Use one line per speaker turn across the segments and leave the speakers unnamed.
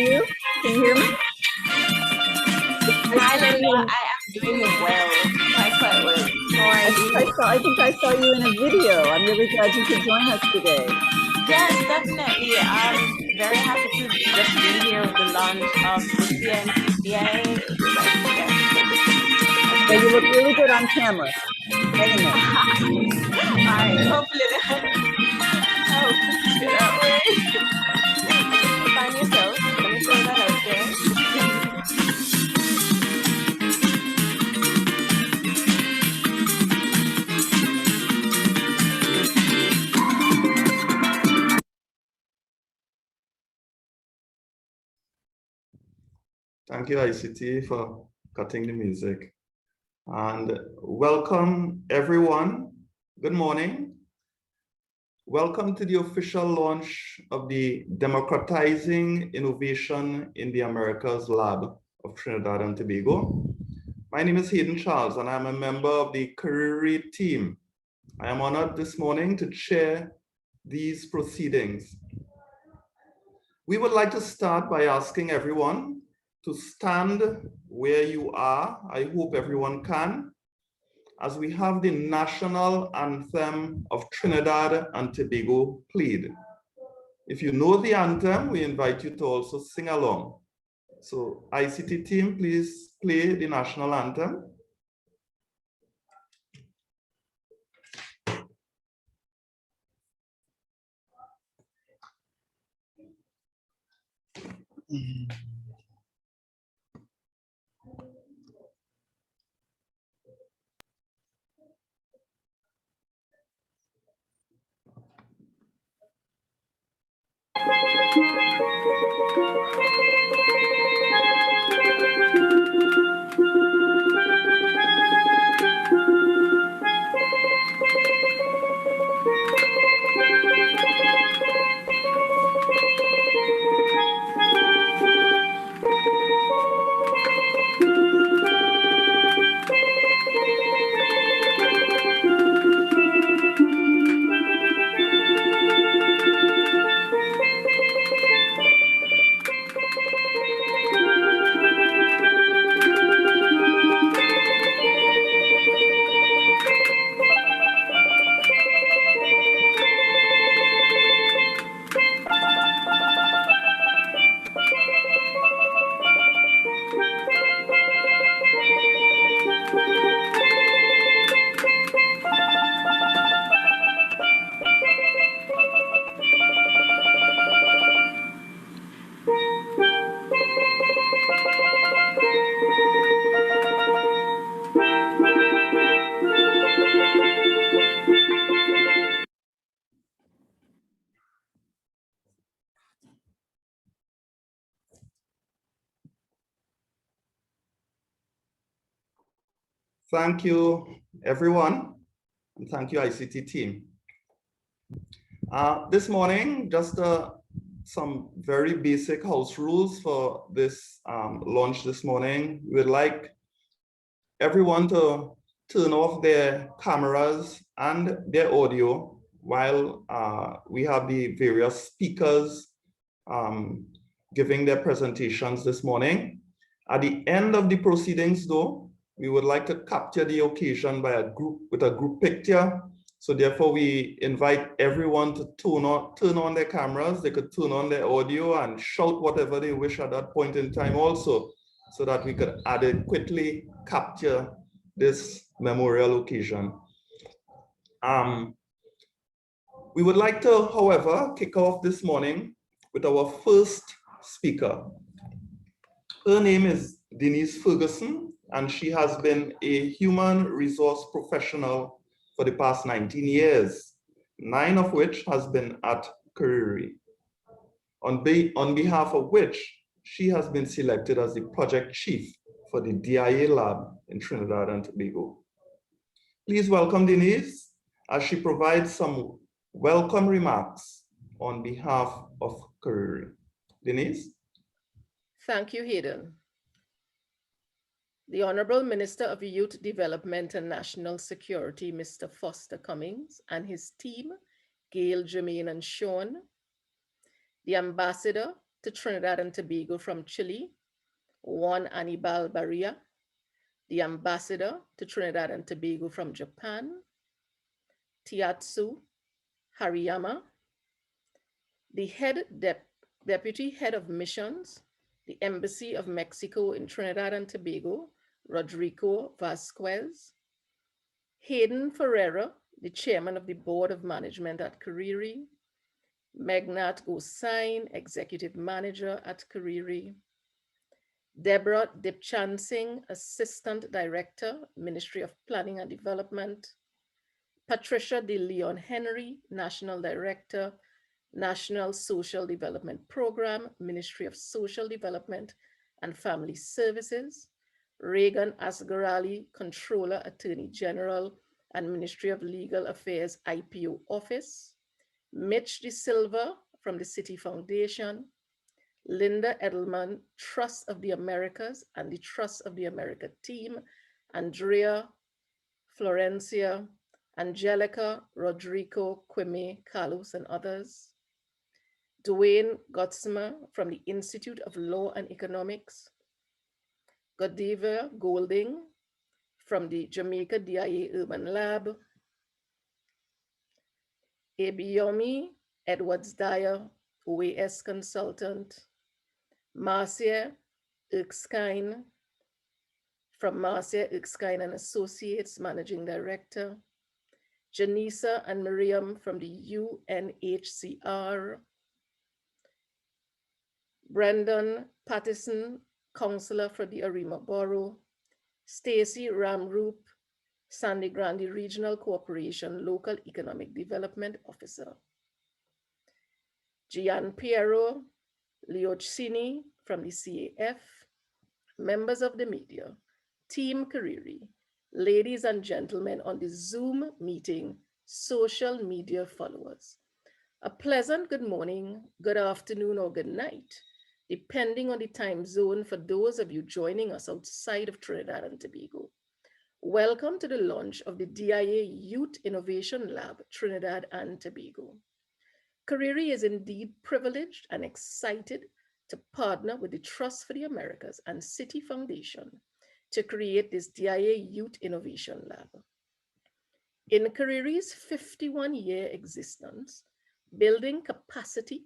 you? Can you hear me?
Hi, Linda. I am doing well. Quite well. How are you?
I think I saw you in a video. I'm really glad you could join us today.
Yes, definitely. I'm very happy to just be here with the launch of the CNCCA.
Yeah, you look really good on camera. Hang in there.
All right. Hopefully that helps you that way. Find yourself. Let me throw that out there.
Thank you, ICT, for cutting the music. And welcome, everyone. Good morning. Welcome to the official launch of the Democratizing Innovation in the Americas Lab of Trinidad and Tobago. My name is Hayden Charles, and I'm a member of the CARIRI team. I am honored this morning to chair these proceedings. We would like to start by asking everyone to stand where you are. I hope everyone can, as we have the national anthem of Trinidad and Tobago played. If you know the anthem, we invite you to also sing along. So ICT team, please play the national anthem. Thank you, everyone, and thank you, ICT team. This morning, just some very basic house rules for this launch this morning. We would like everyone to turn off their cameras and their audio while we have the various speakers giving their presentations this morning. At the end of the proceedings, though, we would like to capture the occasion by a group picture. So therefore, we invite everyone to turn on their cameras. They could turn on their audio and shout whatever they wish at that point in time also, so that we could adequately capture this memorial occasion. We would like to, however, kick off this morning with our first speaker. Her name is Denise Ferguson, and she has been a human resource professional for the past 19 years, 9 of which has been at CARIRI, on behalf of which she has been selected as the project chief for the DIA lab in Trinidad and Tobago. Please welcome Denise as she provides some welcome remarks on behalf of CARIRI. Denise?
Thank you, Hayden. The Honorable Minister of Youth Development and National Security, Mr. Foster Cummings, and his team, Gail, Jermaine, and Sean. The Ambassador, to Trinidad and Tobago from Chile, Juan Anibal Barria, the ambassador to Trinidad and Tobago from Japan, Tiatsu Hariyama, the deputy head of missions, the Embassy of Mexico in Trinidad and Tobago, Rodrigo Vasquez, Hayden Ferreira, the chairman of the board of management at CARIRI, Megnat Gosain, executive manager at CARIRI, Deborah Dipchan Singh, assistant director, Ministry of Planning and Development, Patricia De Leon Henry, national director, National Social Development Program, Ministry of Social Development and Family Services, Reagan Asgarali, Controller, Attorney General, and Ministry of Legal Affairs IPO Office, Mitch De Silva from the Citi Foundation, Linda Edelman, Trust of the Americas and the Trust of the America team, Andrea Florencia, Angelica, Rodrigo, Quime, Carlos, and others, Dwayne Gottsma from the Institute of Law and Economics, Godiva Golding from the Jamaica DIA Urban Lab, Abiyomi Edwards Dyer, OAS consultant, Marcia Erskine from Marcia Erskine and Associates, managing director, Janisa and Miriam from the UNHCR, Brendan Pattison, counselor for the Arima Borough, Stacy Ramroop, Sandy Grande Regional Corporation Local Economic Development Officer, Gian Piero Leocini from the CAF, members of the media, Team CARIRI, ladies and gentlemen on the Zoom meeting, social media followers. A pleasant good morning, good afternoon, or good night, depending on the time zone for those of you joining us outside of Trinidad and Tobago. Welcome to the launch of the DIA Youth Innovation Lab, Trinidad and Tobago. CARIRI is indeed privileged and excited to partner with the Trust for the Americas and Citi Foundation to create this DIA Youth Innovation Lab. In CARIRI's 51-year existence, building capacity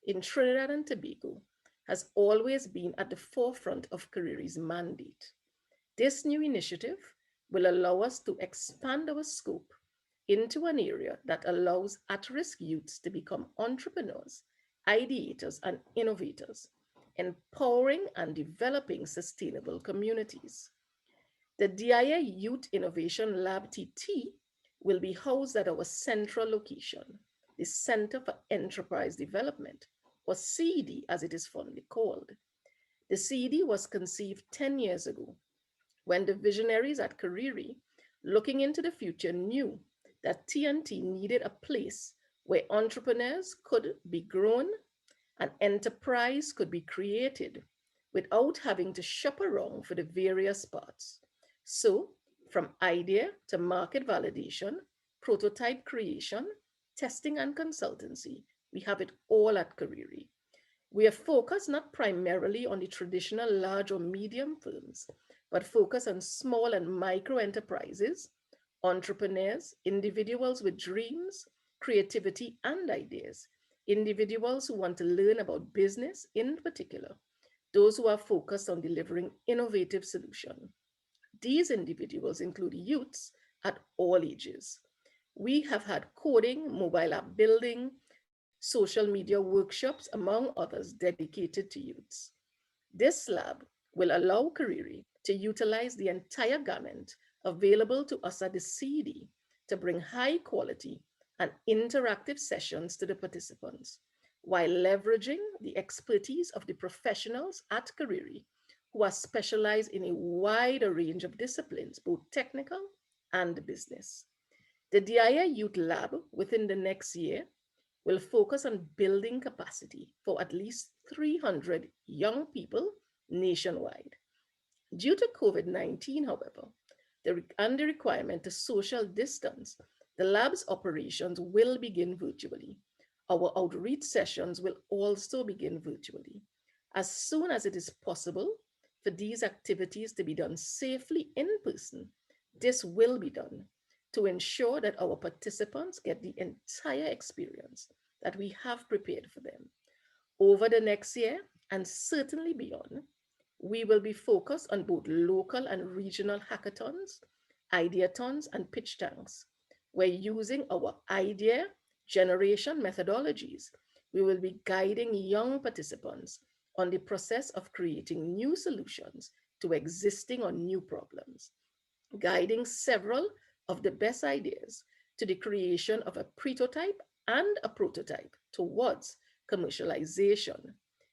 in Trinidad and Tobago has always been at the forefront of CARIRI's mandate. This new initiative will allow us to expand our scope into an area that allows at-risk youths to become entrepreneurs, ideators, and innovators, empowering and developing sustainable communities. The DIA Youth Innovation Lab TT will be housed at our central location, the Center for Enterprise Development, or CED as it is fondly called. The CED was conceived 10 years ago when the visionaries at CARIRI, looking into the future, knew that TNT needed a place where entrepreneurs could be grown and enterprise could be created without having to shop around for the various parts. So, from idea to market validation, prototype creation, testing, and consultancy, we have it all at CARIRI. We are focused not primarily on the traditional large or medium firms, but focus on small and micro enterprises, entrepreneurs, individuals with dreams, creativity, and ideas, individuals who want to learn about business in particular, those who are focused on delivering innovative solutions. These individuals include youths at all ages. We have had coding, mobile app building, social media workshops, among others, dedicated to youths. This lab will allow CARIRI to utilize the entire gamut available to us at the CED to bring high quality and interactive sessions to the participants, while leveraging the expertise of the professionals at CARIRI who are specialized in a wider range of disciplines, both technical and business. The DIA Youth Lab within the next year will focus on building capacity for at least 300 young people nationwide. Due to COVID-19, however, and the requirement to social distance, the lab's operations will begin virtually. Our outreach sessions will also begin virtually. As soon as it is possible for these activities to be done safely in person, this will be done to ensure that our participants get the entire experience that we have prepared for them. Over the next year, and certainly beyond, we will be focused on both local and regional hackathons, ideathons, and pitch tanks. We're using our idea generation methodologies. We will be guiding young participants on the process of creating new solutions to existing or new problems, guiding several of the best ideas to the creation of a prototype and a prototype towards commercialization.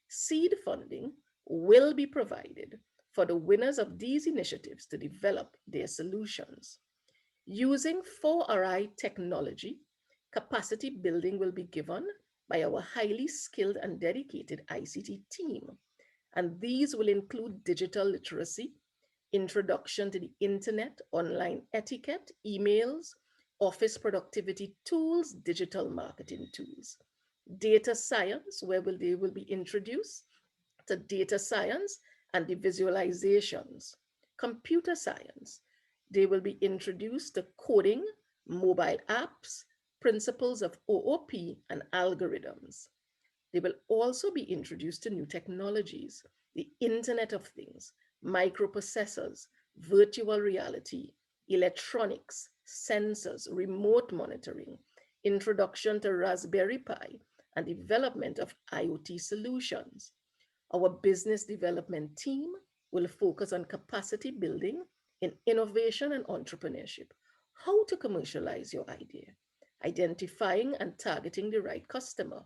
Seed funding will be provided for the winners of these initiatives to develop their solutions. Using 4RI technology, capacity building will be given by our highly skilled and dedicated ICT team. And these will include digital literacy, introduction to the internet, online etiquette, emails, office productivity tools, digital marketing tools. Data science, where they will be introduced to data science and the visualizations. Computer science, they will be introduced to coding, mobile apps, principles of OOP, and algorithms. They will also be introduced to new technologies, the Internet of Things, microprocessors, virtual reality, electronics, sensors, remote monitoring, introduction to Raspberry Pi, and development of IoT solutions. Our business development team will focus on capacity building in innovation and entrepreneurship, how to commercialize your idea, identifying and targeting the right customer,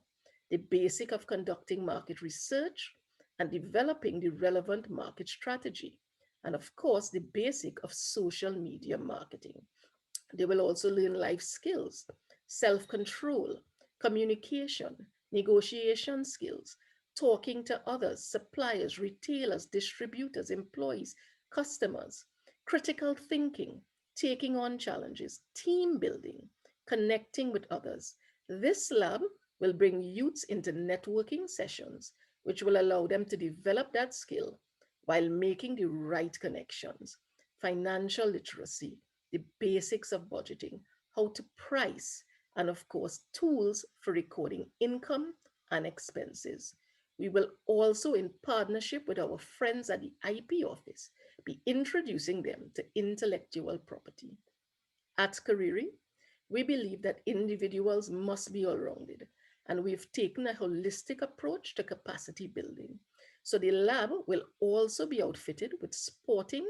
the basic of conducting market research and developing the relevant market strategy, and of course, the basic of social media marketing. They will also learn life skills, self-control, communication, negotiation skills, talking to others, suppliers, retailers, distributors, employees, customers, critical thinking, taking on challenges, team building, connecting with others. This lab will bring youths into networking sessions, which will allow them to develop that skill while making the right connections. Financial literacy, the basics of budgeting, how to price, and of course, tools for recording income and expenses. We will also, in partnership with our friends at the IP office, be introducing them to intellectual property. At CARIRI, we believe that individuals must be all-rounded, and we've taken a holistic approach to capacity building. So the lab will also be outfitted with sporting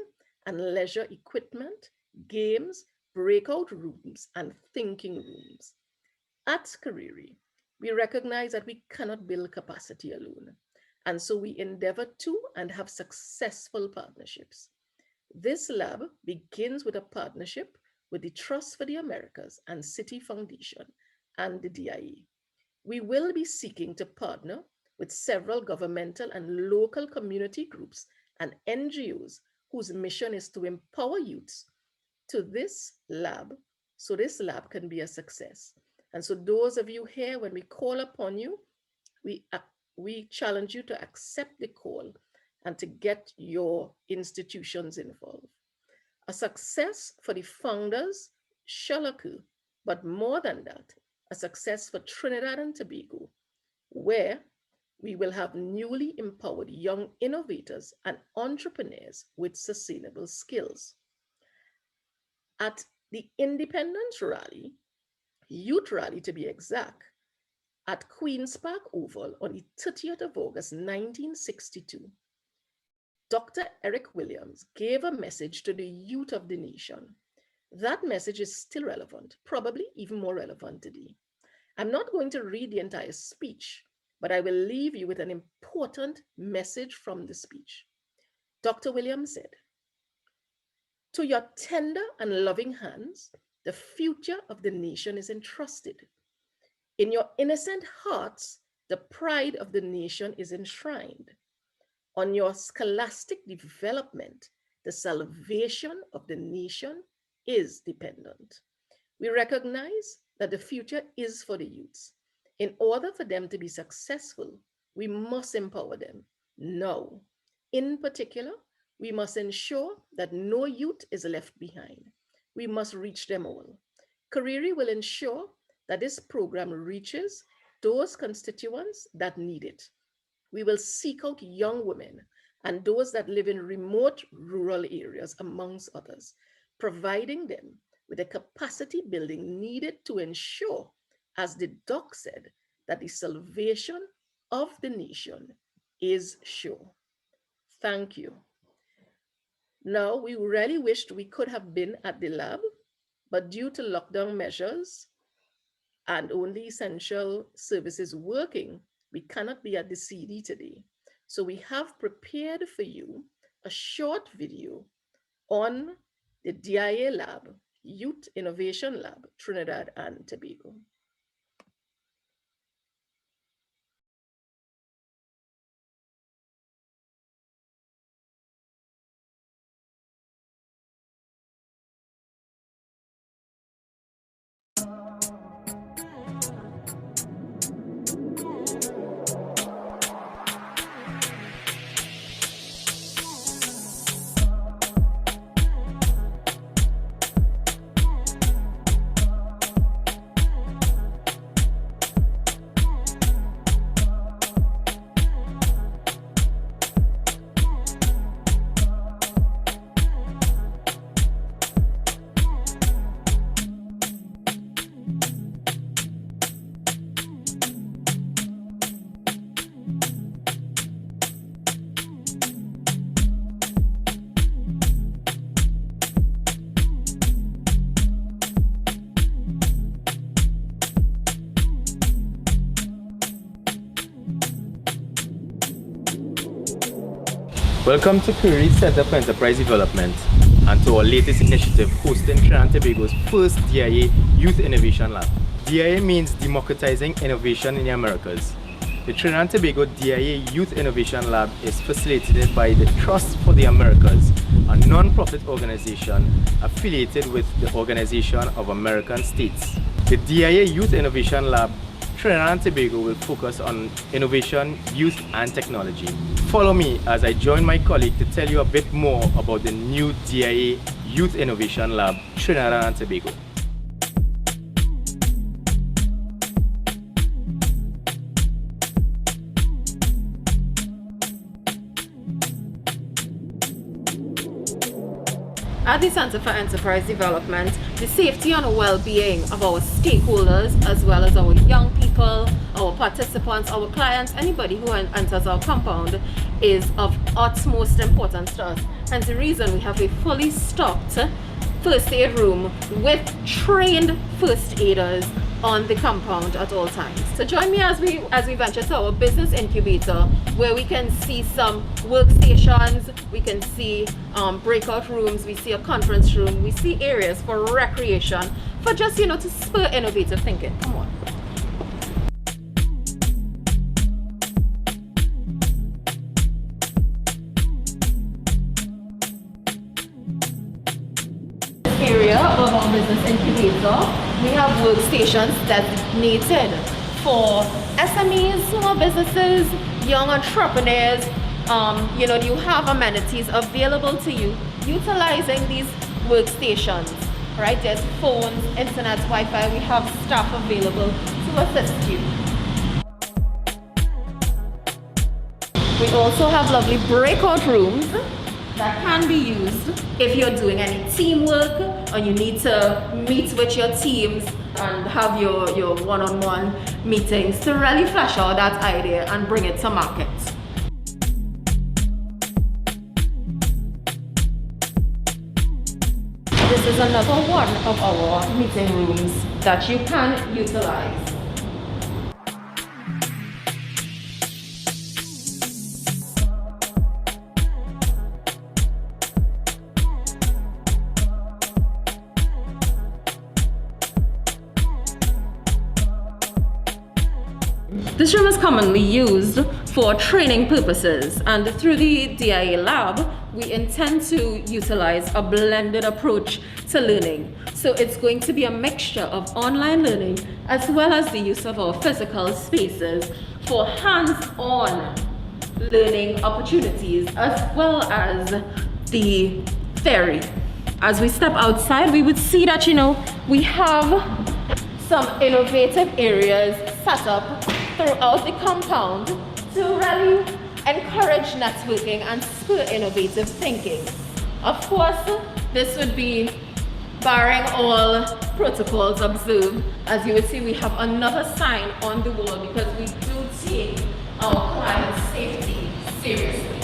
and leisure equipment, games, breakout rooms, and thinking rooms. At CARIRI, we recognize that we cannot build capacity alone, and so we endeavor to and have successful partnerships. This lab begins with a partnership with the Trust for the Americas and Citi Foundation and the DIE. We will be seeking to partner with several governmental and local community groups and NGOs whose mission is to empower youths to this lab, so this lab can be a success. And so those of you here, when we call upon you, we challenge you to accept the call and to get your institutions involved. A success for the founders shall occur, but more than that, a success for Trinidad and Tobago, where we will have newly empowered young innovators and entrepreneurs with sustainable skills. At the Independence Rally, Youth Rally to be exact, at Queen's Park Oval on the 30th of August, 1962, Dr. Eric Williams gave a message to the youth of the nation. That message is still relevant, probably even more relevant today. I'm not going to read the entire speech, but I will leave you with an important message from the speech. Dr. Williams said, "To your tender and loving hands, the future of the nation is entrusted. In your innocent hearts, the pride of the nation is enshrined. On your scholastic development, the salvation of the nation is dependent. We recognize that the future is for the youths. In order for them to be successful, we must empower them. No. In particular, we must ensure that no youth is left behind. We must reach them all. CARIRI will ensure that this program reaches those constituents that need it. We will seek out young women and those that live in remote rural areas, amongst others, providing them with the capacity building needed to ensure, as the doc said, that the salvation of the nation is sure. Thank you. Now, we really wished we could have been at the lab, but due to lockdown measures and only essential services working, we cannot be at the CD today. So we have prepared for you a short video on the DIA Lab, Youth Innovation Lab, Trinidad and Tobago.
Welcome to CARIRI Center for Enterprise Development and to our latest initiative hosting Trinidad and Tobago's first DIA Youth Innovation Lab. DIA means Democratizing Innovation in the Americas. The Trinidad and Tobago DIA Youth Innovation Lab is facilitated by the Trust for the Americas, a non-profit organization affiliated with the Organization of American States. The DIA Youth Innovation Lab Trinidad and Tobago will focus on innovation, youth and technology. Follow me as I join my colleague to tell you a bit more about the new DIA Youth Innovation Lab, Trinidad and Tobago.
At the Center for Enterprise Development, the safety and well-being of our stakeholders, as well as our young people, our participants, our clients, anybody who enters our compound, is of utmost importance to us. Hence the reason we have a fully stocked first aid room with trained first aiders on the compound at all times. So join me as we venture to our Business Incubator, where we can see some workstations, we can see breakout rooms, we see a conference room, we see areas for recreation, for just, to spur innovative thinking. Come on. Area of our Business Incubator, we have workstations designated for SMEs, small businesses, young entrepreneurs. You have amenities available to you utilizing these workstations, right? There's phones, internet, Wi-Fi. We have staff available to assist you. We also have lovely breakout rooms that can be used if you're doing any teamwork or you need to meet with your teams and have your one-on-one meetings to really flesh out that idea and bring it to market. This is another one of our meeting rooms that you can utilize. This room is commonly used for training purposes, and through the DIA Lab, we intend to utilize a blended approach to learning. So it's going to be a mixture of online learning as well as the use of our physical spaces for hands-on learning opportunities as well as the ferry. As we step outside, we would see that, we have some innovative areas set up throughout the compound to really encourage networking and spur innovative thinking. Of course, this would be barring all protocols observed. As you will see, we have another sign on the wall because we do take our clients' safety seriously.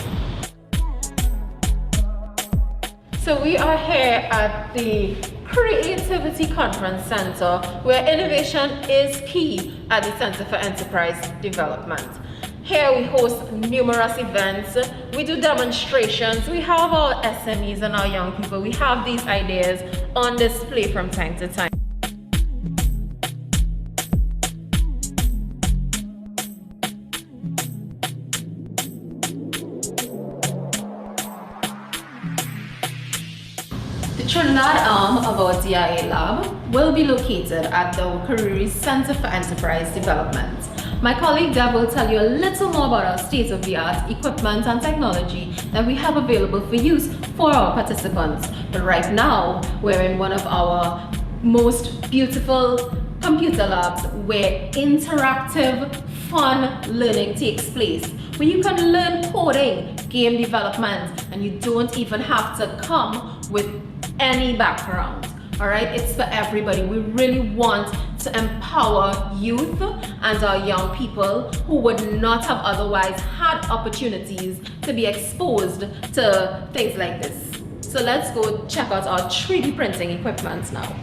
So we are here at the Creativity Conference Center, where innovation is key at the Center for Enterprise Development. Here we host numerous events, we do demonstrations, we have our SMEs and our young people, we have these ideas on display from time to time. The Trinidad arm of our DIA lab will be located at the CARIRI Center for Enterprise Development. My colleague Deb will tell you a little more about our state-of-the-art equipment and technology that we have available for use for our participants. But right now, we're in one of our most beautiful computer labs where interactive, fun learning takes place, where you can learn coding, game development, and you don't even have to come with any background. All right, it's for everybody. We really want to empower youth and our young people who would not have otherwise had opportunities to be exposed to things like this. So let's go check out our 3D printing equipment now.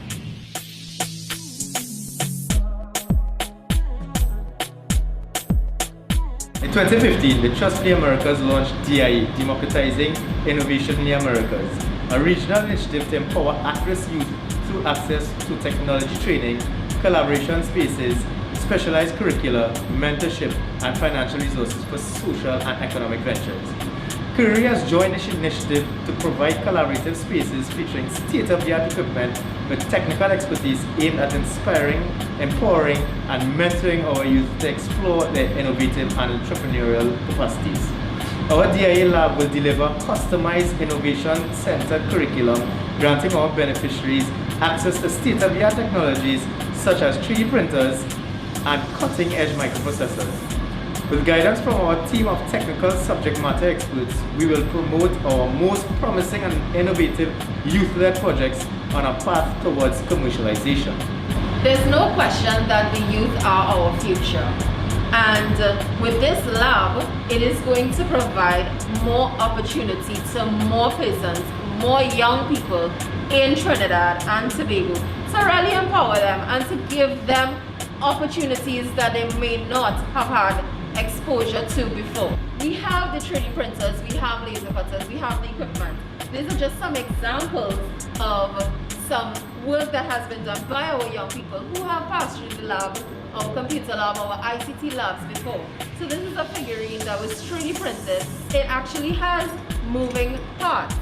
In 2015, the Trust for the Americas launched DIA, Democratizing Innovation in the Americas, a regional initiative to empower at-risk youth through access to technology training, collaboration spaces, specialized curricula, mentorship, and financial resources for social and economic ventures. CARIRI has joined this initiative to provide collaborative spaces featuring state-of-the-art equipment with technical expertise aimed at inspiring, empowering, and mentoring our youth to explore their innovative and entrepreneurial capacities. Our DIA lab will deliver customized innovation-centered curriculum, granting our beneficiaries access to state-of-the-art technologies such as 3D printers and cutting-edge microprocessors. With guidance from our team of technical subject matter experts, we will promote our most promising and innovative youth-led projects on a path towards commercialization.
There's no question that the youth are our future. And with this lab, it is going to provide more opportunity to more persons, more young people in Trinidad and Tobago to really empower them and to give them opportunities that they may not have had exposure to before. We have the 3D printers, we have laser cutters, we have the equipment. These are just some examples of some work that has been done by our young people who have passed through the lab, our computer lab, our ICT labs before. So this is a figurine that was 3D printed. It actually has moving parts.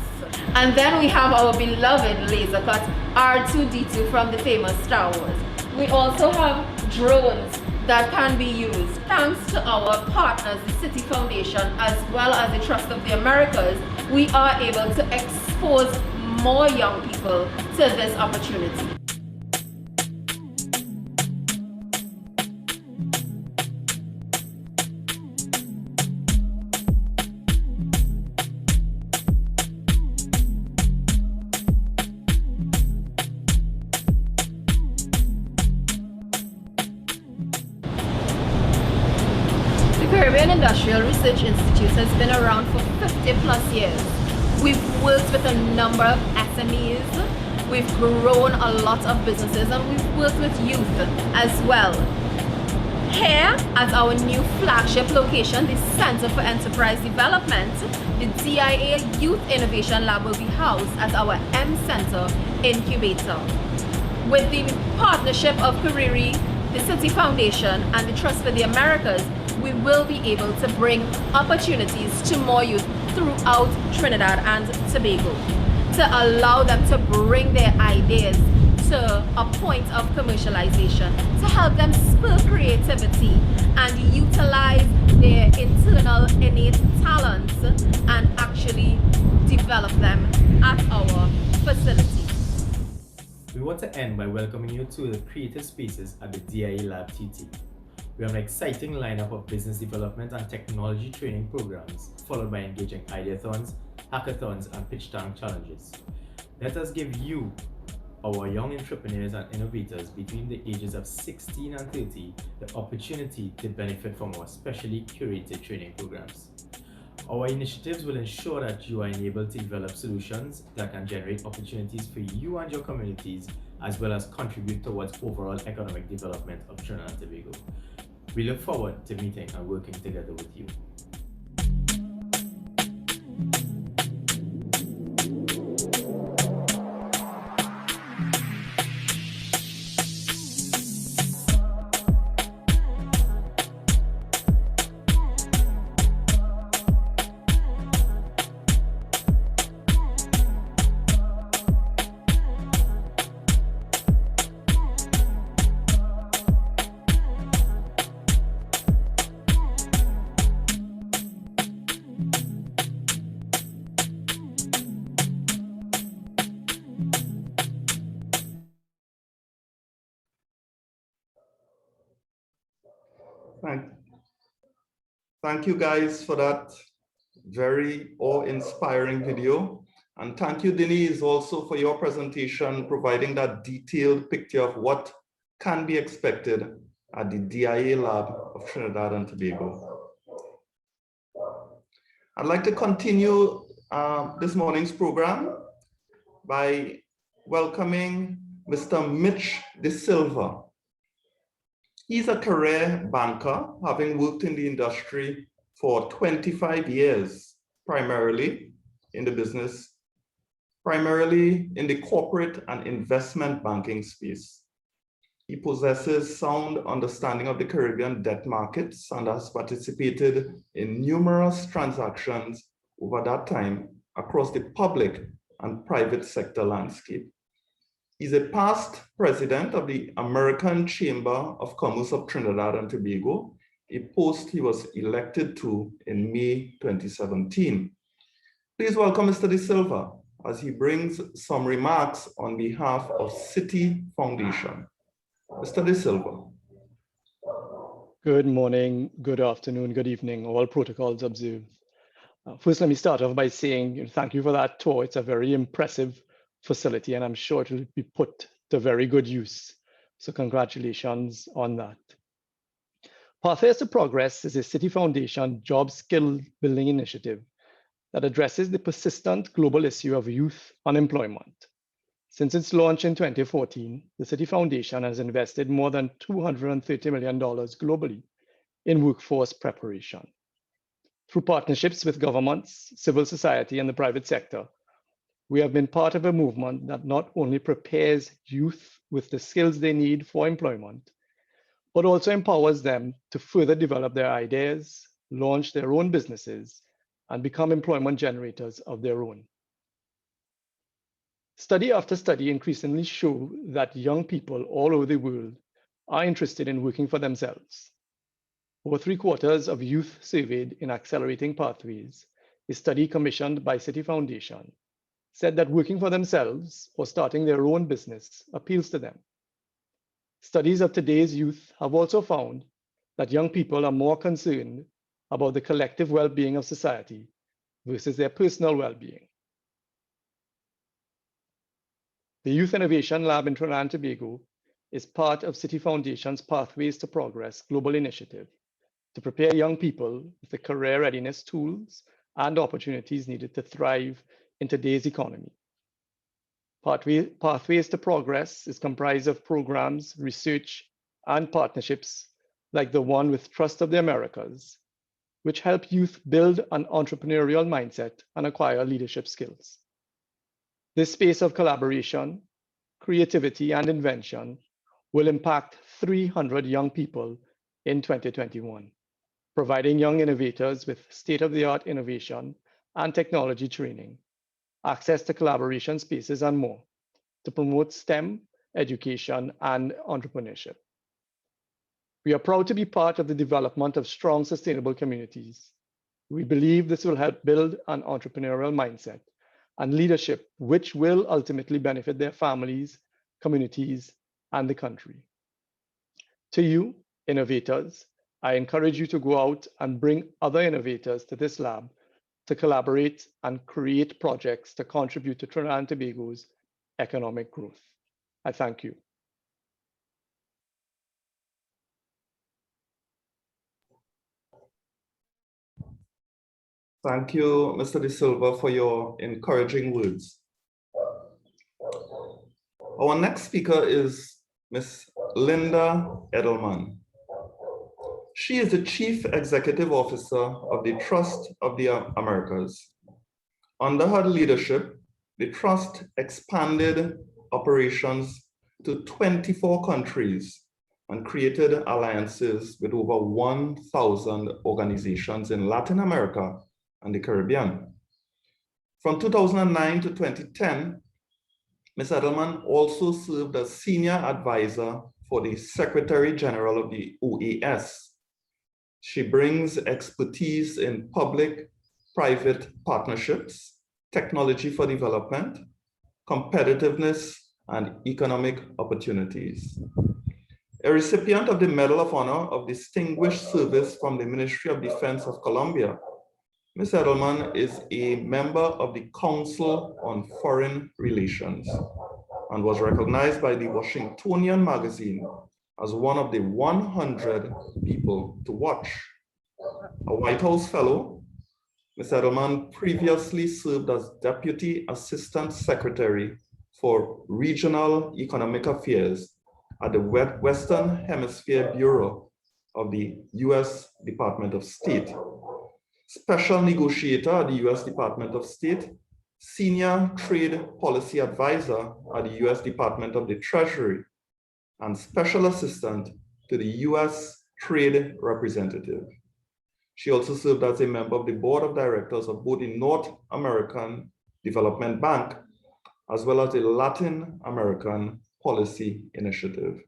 And then we have our beloved laser cut R2-D2 from the famous Star Wars. We also have drones that can be used. Thanks to our partners, the Citi Foundation, as well as the Trust of the Americas, we are able to expose more young people to this opportunity. Industrial Research Institute has been around for 50 plus years. We've worked with a number of SMEs, we've grown a lot of businesses, and we've worked with youth as well. Here at our new flagship location, the Center for Enterprise Development, the DIA Youth Innovation Lab will be housed at our M Center Incubator. With the partnership of CARIRI, the Citi Foundation, and the Trust for the Americas, we will be able to bring opportunities to more youth throughout Trinidad and Tobago to allow them to bring their ideas to a point of commercialization to help them spur creativity and utilize their internal innate talents and actually develop them at our facility.
We want to end by welcoming you to the creative spaces at the DIA Lab TT. We have an exciting lineup of business development and technology training programs, followed by engaging ideathons, hackathons, and pitch tank challenges. Let us give you, our young entrepreneurs and innovators between the ages of 16 and 30, the opportunity to benefit from our specially curated training programs. Our initiatives will ensure that you are enabled to develop solutions that can generate opportunities for you and your communities, as well as contribute towards overall economic development of Trinidad and Tobago. We look forward to meeting and working together with you.
Thank you guys for that very awe-inspiring video. And thank you, Denise, also for your presentation, providing that detailed picture of what can be expected at the DIA Lab of Trinidad and Tobago. I'd like to continue this morning's program by welcoming Mr. Mitch de Silva. He's a career banker, having worked in the industry for 25 years, primarily in the corporate and investment banking space. He possesses sound understanding of the Caribbean debt markets and has participated in numerous transactions over that time across the public and private sector landscape. He's a past president of the American Chamber of Commerce of Trinidad and Tobago, a post he was elected to in May 2017. Please welcome Mr. De Silva as he brings some remarks on behalf of Citi Foundation. Mr. De Silva.
Good morning, good afternoon, good evening, all protocols observed. First, let me start off by saying thank you for that tour. It's a very impressive facility, and I'm sure it will be put to very good use. So congratulations on that. Pathways to Progress is a Citi Foundation job skill building initiative that addresses the persistent global issue of youth unemployment. Since its launch in 2014, the Citi Foundation has invested more than $230 million globally in workforce preparation. Through partnerships with governments, civil society, and the private sector, we have been part of a movement that not only prepares youth with the skills they need for employment, but also empowers them to further develop their ideas, launch their own businesses, and become employment generators of their own. Study after study increasingly show that young people all over the world are interested in working for themselves. Over 3/4 of youth surveyed in Accelerating Pathways, a study commissioned by Citi Foundation, said that working for themselves or starting their own business appeals to them. Studies of today's youth have also found that young people are more concerned about the collective well-being of society versus their personal well-being. The Youth Innovation Lab in Trinidad and Tobago is part of Citi Foundation's Pathways to Progress global initiative to prepare young people with the career readiness tools and opportunities needed to thrive in today's economy. Pathways to Progress is comprised of programs, research, and partnerships like the one with Trust of the Americas, which help youth build an entrepreneurial mindset and acquire leadership skills. This space of collaboration, creativity, and invention will impact 300 young people in 2021, providing young innovators with state-of-the-art innovation and technology training, access to collaboration spaces, and more to promote STEM education, and entrepreneurship. We are proud to be part of the development of strong, sustainable communities. We believe this will help build an entrepreneurial mindset and leadership, which will ultimately benefit their families, communities, and the country. To you, innovators, I encourage you to go out and bring other innovators to this lab to collaborate and create projects to contribute to Trinidad and Tobago's economic growth. I thank you.
Thank you, Mr. De Silva, for your encouraging words. Our next speaker is Ms. Linda Edelman. She is the Chief Executive Officer of the Trust of the Americas. Under her leadership, the Trust expanded operations to 24 countries and created alliances with over 1,000 organizations in Latin America and the Caribbean. From 2009 to 2010, Ms. Edelman also served as Senior Advisor for the Secretary General of the OAS. She brings expertise in public-private partnerships, technology for development, competitiveness, and economic opportunities. A recipient of the Medal of Honor of Distinguished Service from the Ministry of Defense of Colombia, Ms. Edelman is a member of the Council on Foreign Relations and was recognized by the Washingtonian magazine as one of the 100 people to watch. A White House Fellow, Ms. Edelman previously served as Deputy Assistant Secretary for Regional Economic Affairs at the Western Hemisphere Bureau of the U.S. Department of State, Special Negotiator at the U.S. Department of State, Senior Trade Policy Advisor at the U.S. Department of the Treasury, and Special Assistant to the U.S. Trade Representative. She also served as a member of the Board of Directors of both the North American Development Bank as well as the Latin American Policy Initiative.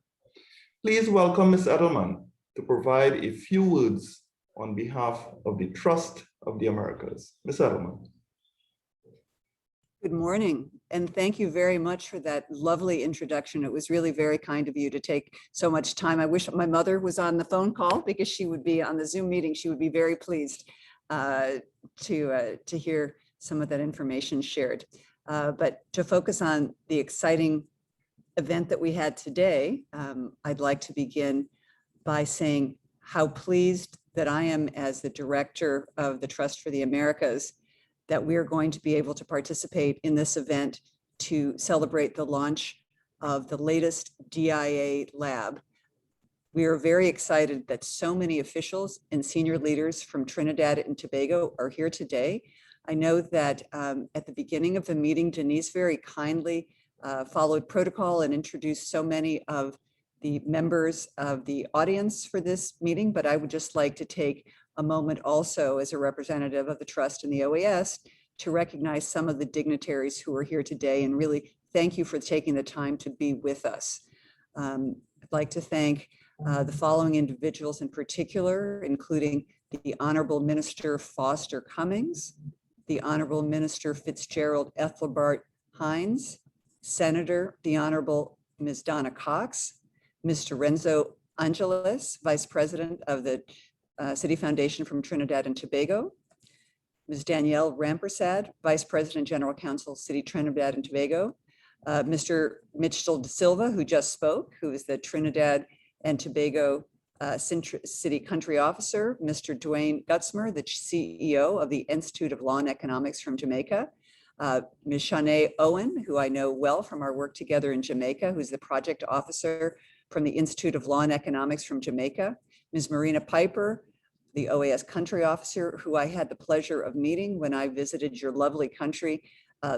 Please welcome Ms. Edelman to provide a few words on behalf of the Trust of the Americas. Ms. Edelman.
Good morning, and thank you very much for that lovely introduction. It was really very kind of you to take so much time. I wish my mother was on the phone call because she would be on the Zoom meeting. She would be very pleased to hear some of that information shared. But to focus on the exciting event that we had today, I'd like to begin by saying how pleased that I am as the director of the Trust for the Americas that we are going to be able to participate in this event to celebrate the launch of the latest DIA lab. We are very excited that so many officials and senior leaders from Trinidad and Tobago are here today. I know that at the beginning of the meeting, Denise very kindly followed protocol and introduced so many of the members of the audience for this meeting, but I would just like to take a moment also as a representative of the Trust and the OAS to recognize some of the dignitaries who are here today and really thank you for taking the time to be with us. I'd like to thank the following individuals in particular, including the Honorable Minister Foster Cummings, the Honorable Minister Fitzgerald Ethelbart Hines, Senator the Honorable Ms. Donna Cox, Mr. Renzo Angeles, Vice President of the Citi Foundation from Trinidad and Tobago, Ms. Danielle Rampersad, Vice President, General Counsel, Citi Trinidad and Tobago, Mr. Mitch Silva, who just spoke, who is the Trinidad and Tobago City Country Officer, Mr. Dwayne Gutzmer, the CEO of the Institute of Law and Economics from Jamaica, Ms. Shanae Owen, who I know well from our work together in Jamaica, who's the Project Officer from the Institute of Law and Economics from Jamaica, Ms. Marina Piper, the OAS Country Officer, who I had the pleasure of meeting when I visited your lovely country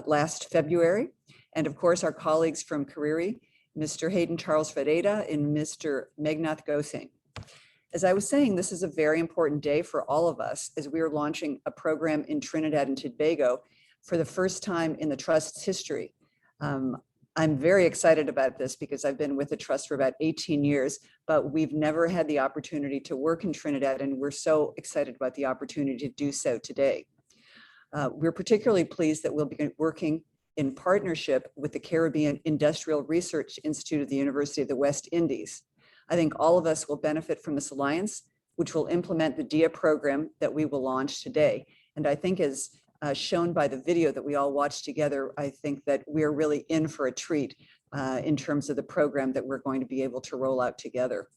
last February, and of course our colleagues from CARIRI, Mr. Hayden Charles Ferreira and Mr. Megnath Gosing. As I was saying, this is a very important day for all of us as we are launching a program in Trinidad and Tobago for the first time in the Trust's history. I'm very excited about this because I've been with the trust for about 18 years, but we've never had the opportunity to work in Trinidad, and we're so excited about the opportunity to do so today. We're particularly pleased that we'll be working in partnership with the Caribbean Industrial Research Institute of the University of the West Indies. I think all of us will benefit from this alliance, which will implement the DIA program that we will launch today. And I think as shown by the video that we all watched together, I think that we're really in for a treat in terms of the program that we're going to be able to roll out together.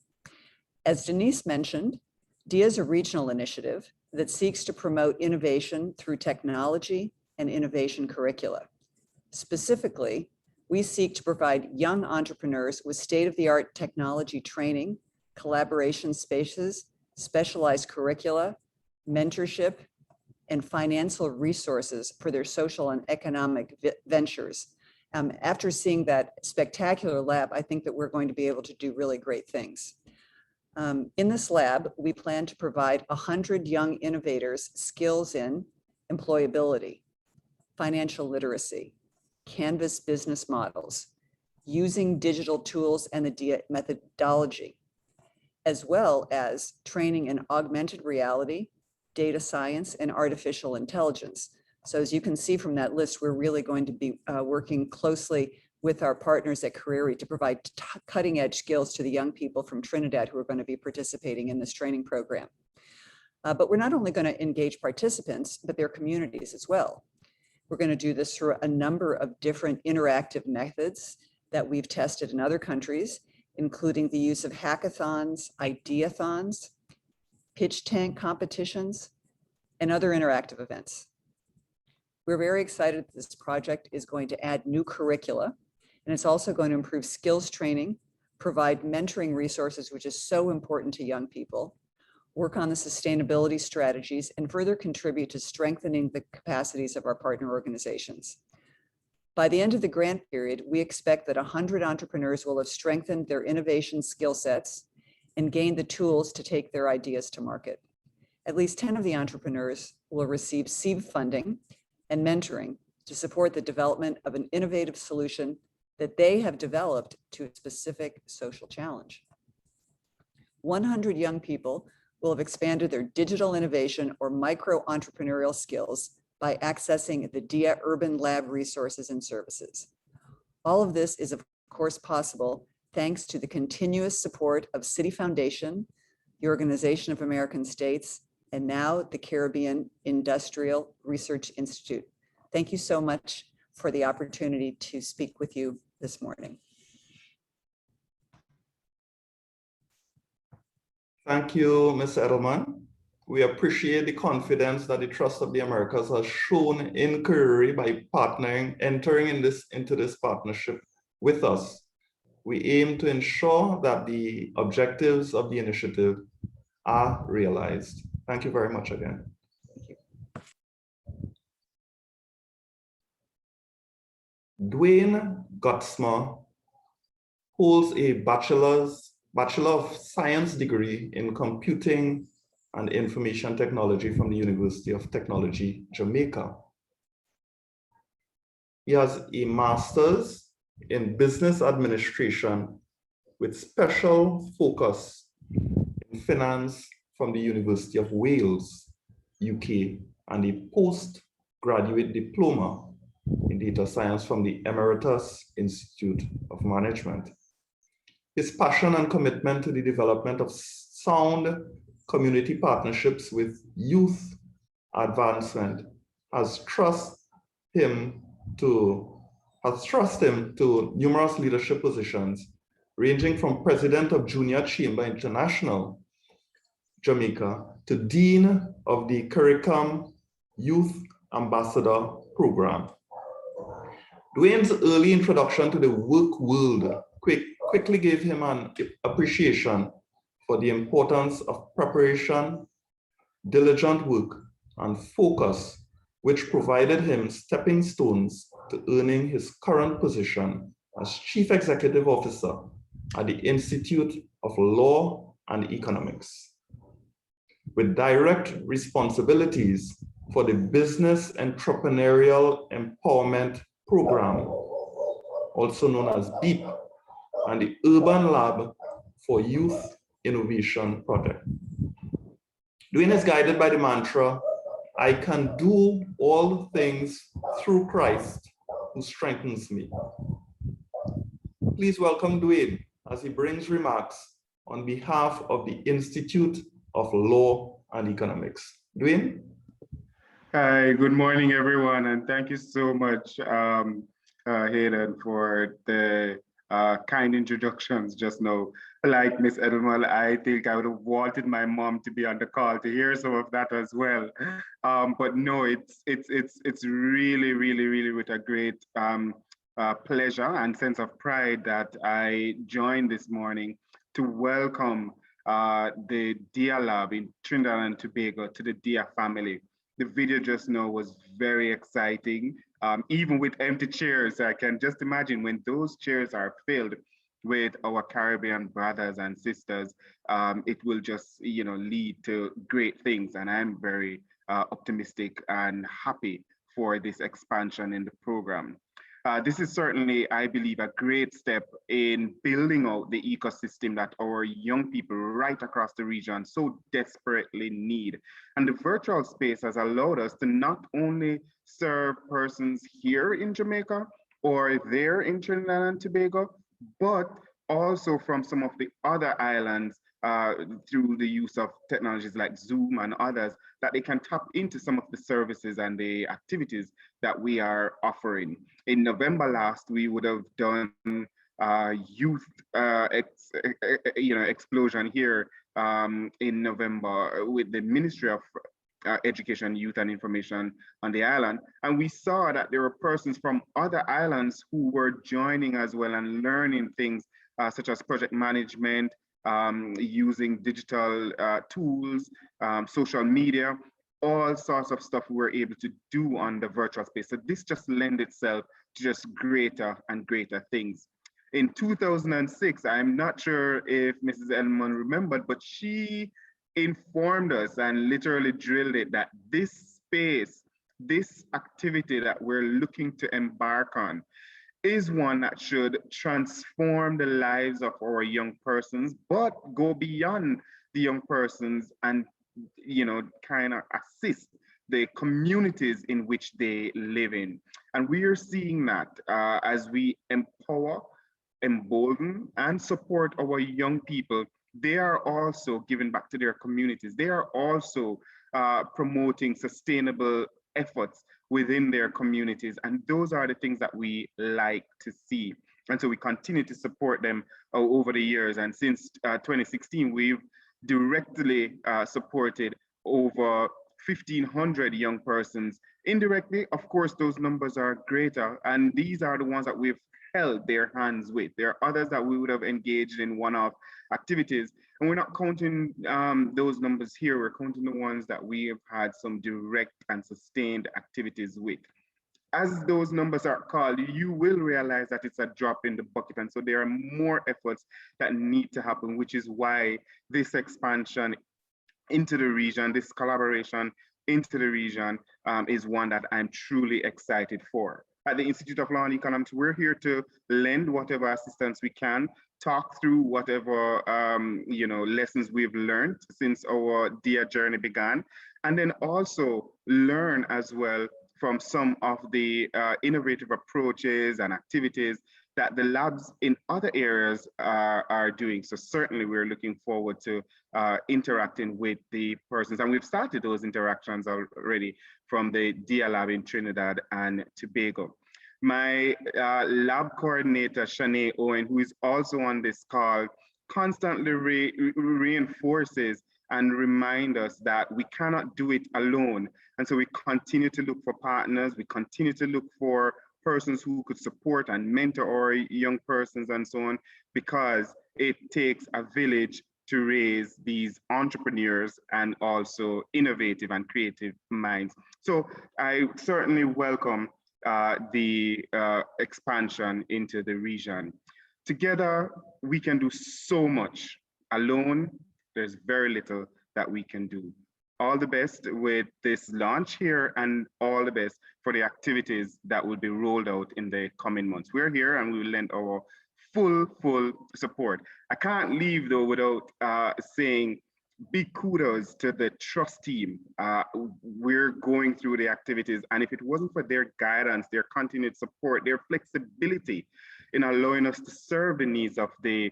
As Denise mentioned, DIA is a regional initiative that seeks to promote innovation through technology and innovation curricula. Specifically, we seek to provide young entrepreneurs with state-of-the-art technology training, collaboration spaces, specialized curricula, mentorship, and financial resources for their social and economic ventures. After seeing that spectacular lab, I think that we're going to be able to do really great things. In this lab, we plan to provide 100 young innovators skills in employability, financial literacy, Canvas business models, using digital tools and the DIA methodology, as well as training in augmented reality, data science, and artificial intelligence. So as you can see from that list, we're really going to be working closely with our partners at CARIRI to provide cutting edge skills to the young people from Trinidad who are going to be participating in this training program. But we're not only going to engage participants, but their communities as well. We're going to do this through a number of different interactive methods that we've tested in other countries, including the use of hackathons, ideathons, pitch tank competitions, and other interactive events. We're very excited that this project is going to add new curricula, and it's also going to improve skills training, provide mentoring resources, which is so important to young people, work on the sustainability strategies, and further contribute to strengthening the capacities of our partner organizations. By the end of the grant period, we expect that 100 entrepreneurs will have strengthened their innovation skill sets and gained the tools to take their ideas to market. At least 10 of the entrepreneurs will receive seed funding and mentoring to support the development of an innovative solution that they have developed to a specific social challenge. 100 young people will have expanded their digital innovation or micro-entrepreneurial skills by accessing the DIA Urban Lab resources and services. All of this is, of course, possible thanks to the continuous support of Citi Foundation, the Organization of American States, and now the Caribbean Industrial Research Institute. Thank you so much for the opportunity to speak with you this morning.
Thank you, Ms. Edelman. We appreciate the confidence that the Trust of the Americas has shown in CARIRI by entering into this partnership with us. We aim to ensure that the objectives of the initiative are realized. Thank you very much again.
Thank you.
Dwayne Gutzma holds a Bachelor of Science degree in Computing and Information Technology from the University of Technology, Jamaica. He has a master's in Business Administration with special focus in finance from the University of Wales, UK, and a postgraduate diploma in data science from the Emeritus Institute of Management. His passion and commitment to the development of sound community partnerships with youth advancement has thrust him to numerous leadership positions, ranging from President of Junior Chamber International, Jamaica, to Dean of the CARICOM Youth Ambassador Program. Dwayne's early introduction to the work world quickly gave him an appreciation for the importance of preparation, diligent work, and focus, which provided him stepping stones to earning his current position as Chief Executive Officer at the Institute of Law and Economics, with direct responsibilities for the Business Entrepreneurial Empowerment Program, also known as BEEP, and the Urban Lab for Youth Innovation Project. Dwayne is guided by the mantra, I can do all things through Christ who strengthens me. Please welcome Dwayne as he brings remarks on behalf of the Institute of Law and Economics. Dwayne?
Hi, good morning, everyone, and thank you so much, Hayden, for the kind introductions just now. Like Miss Edelman, I think I would have wanted my mom to be on the call to hear some of that as well. But no, it's really, really, really with a great pleasure and sense of pride that I joined this morning to welcome the DIA Lab in Trinidad and Tobago to the DIA family. The video just now was very exciting, even with empty chairs. I can just imagine when those chairs are filled with our Caribbean brothers and sisters, it will just, lead to great things. And I'm very optimistic and happy for this expansion in the program. This is certainly, I believe, a great step in building out the ecosystem that our young people right across the region so desperately need. And the virtual space has allowed us to not only serve persons here in Jamaica or there in Trinidad and Tobago, but also from some of the other islands through the use of technologies like Zoom and others, that they can tap into some of the services and the activities that we are offering. In November last, we would have done youth explosion here in November with the Ministry of Education, Youth and Information on the island. And we saw that there were persons from other islands who were joining as well and learning things such as project management, using digital tools, social media, all sorts of stuff we were able to do on the virtual space. So this just lends itself to just greater and greater things. In 2006, I'm not sure if Mrs. Edelman remembered, but she informed us and literally drilled it that this space, this activity that we're looking to embark on is one that should transform the lives of our young persons, but go beyond the young persons and, kind of assist the communities in which they live in. And we are seeing that as we empower, embolden, and support our young people, they are also giving back to their communities. They are also promoting sustainable efforts within their communities. And those are the things that we like to see. And so we continue to support them over the years. And since 2016, we've directly supported over 1,500 young persons. Indirectly, of course, those numbers are greater. And these are the ones that we've held their hands with. There are others that we would have engaged in one-off activities. And we're not counting those numbers here. We're counting the ones that we have had some direct and sustained activities with. As those numbers are called, you will realize that it's a drop in the bucket. And so there are more efforts that need to happen, which is why this expansion into the region, this collaboration into the region is one that I'm truly excited for. At the Institute of Law and Economics, we're here to lend whatever assistance we can, talk through whatever lessons we've learned since our DIA journey began, and then also learn as well from some of the innovative approaches and activities that the labs in other areas are doing. So certainly we're looking forward to interacting with the persons, and we've started those interactions already from the DIA lab in Trinidad and Tobago. My lab coordinator, Shanae Owen, who is also on this call, constantly reinforces and remind us that we cannot do it alone. And so we continue to look for partners, we continue to look for persons who could support and mentor our young persons and so on, because it takes a village to raise these entrepreneurs and also innovative and creative minds. So I certainly welcome the expansion into the region. Together, we can do so much. Alone, there's very little that we can do. all the best with this launch here and all the best for the activities that will be rolled out in the coming months. We're here and we will lend our full support. I can't leave though without saying big kudos to the trust team. We're going through the activities, and if it wasn't for their guidance, their continued support, their flexibility in allowing us to serve the needs of the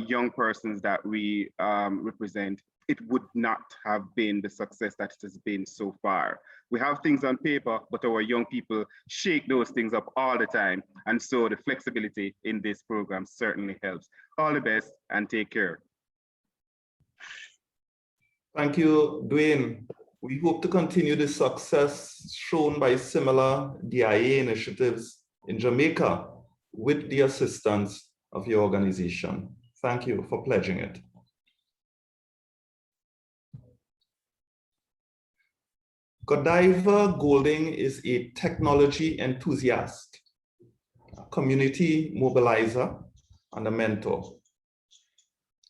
young persons that we represent, it would not have been the success that it has been so far. We have things on paper, but our young people shake those things up all the time. And so the flexibility in this program certainly helps. All the best and take care.
Thank you, Dwayne. We hope to continue the success shown by similar DIA initiatives in Jamaica with the assistance of your organization. Thank you for pledging it. Godiva Golding is a technology enthusiast, a community mobilizer, and a mentor.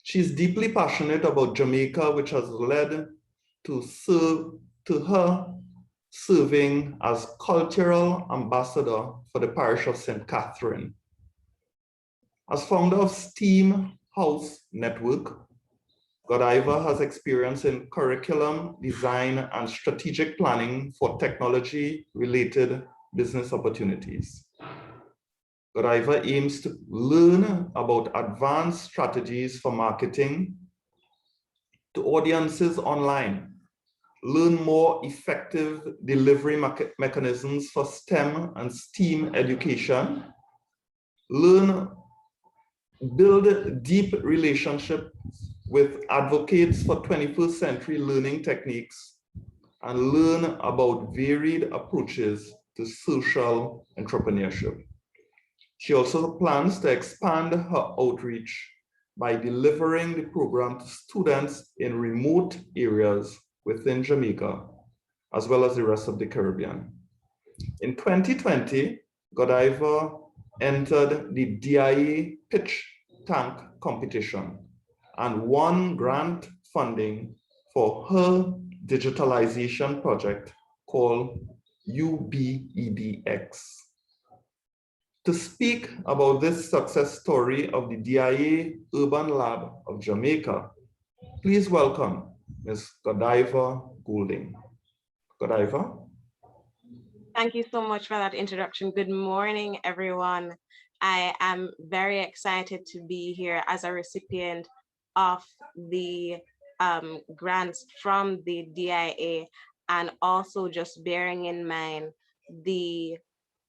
She's deeply passionate about Jamaica, which has led to her serving as cultural ambassador for the parish of St. Catherine. As founder of STEAM House Network, Godiva has experience in curriculum design and strategic planning for technology-related business opportunities. Godiva aims to learn about advanced strategies for marketing to audiences online, learn more effective delivery mechanisms for STEM and STEAM education, build deep relationships with advocates for 21st century learning techniques, and learn about varied approaches to social entrepreneurship. She also plans to expand her outreach by delivering the program to students in remote areas within Jamaica, as well as the rest of the Caribbean. In 2020, Godiva entered the DIA Pitch Tank competition and won grant funding for her digitalization project called UBEDX. To speak about this success story of the DIA Urban Lab of Jamaica, please welcome Ms. Godiva Golding. Godiva?
Thank you so much for that introduction. Good morning, everyone. I am very excited to be here as a recipient of the grants from the DIA, and also just bearing in mind the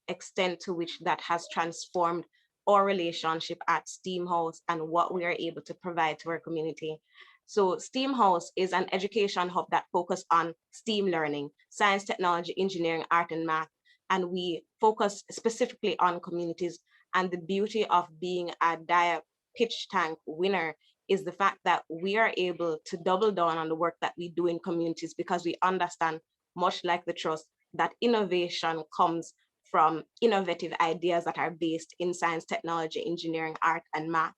extent to which that has transformed our relationship at STEAM House and what we are able to provide to our community. So STEAM House is an education hub that focuses on STEAM learning, science, technology, engineering, art, and math. And we focus specifically on communities. And the beauty of being a DIA Pitch Tank winner is the fact that we are able to double down on the work that we do in communities, because we understand, much like the trust, that innovation comes from innovative ideas that are based in science, technology, engineering, art, and math.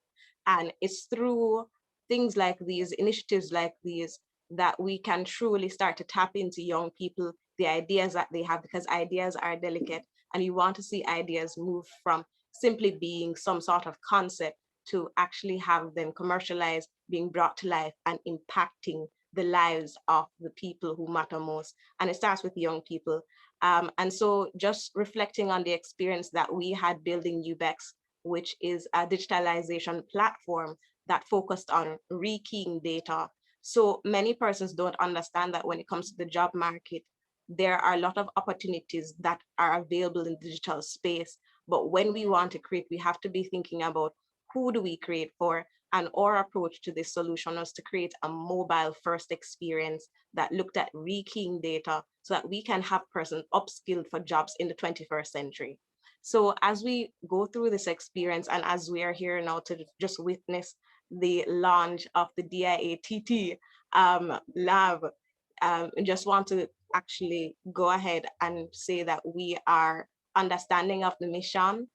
And it's through things like these, initiatives like these, that we can truly start to tap into young people, the ideas that they have, because ideas are delicate, and you want to see ideas move from simply being some sort of concept to actually have them commercialized, being brought to life, and impacting the lives of the people who matter most. And it starts with young people. And so just reflecting on the experience that we had building UBEX, which is a digitalization platform that focused on rekeying data. So many persons don't understand that when it comes to the job market, there are a lot of opportunities that are available in digital space. But when we want to create, we have to be thinking about who do we create for? And our approach to this solution was to create a mobile first experience that looked at rekeying data so that we can have persons upskilled for jobs in the 21st century. So as we go through this experience, and as we are here now to just witness the launch of the DIA-TT lab, I just want to actually go ahead and say that we are understanding of the mission,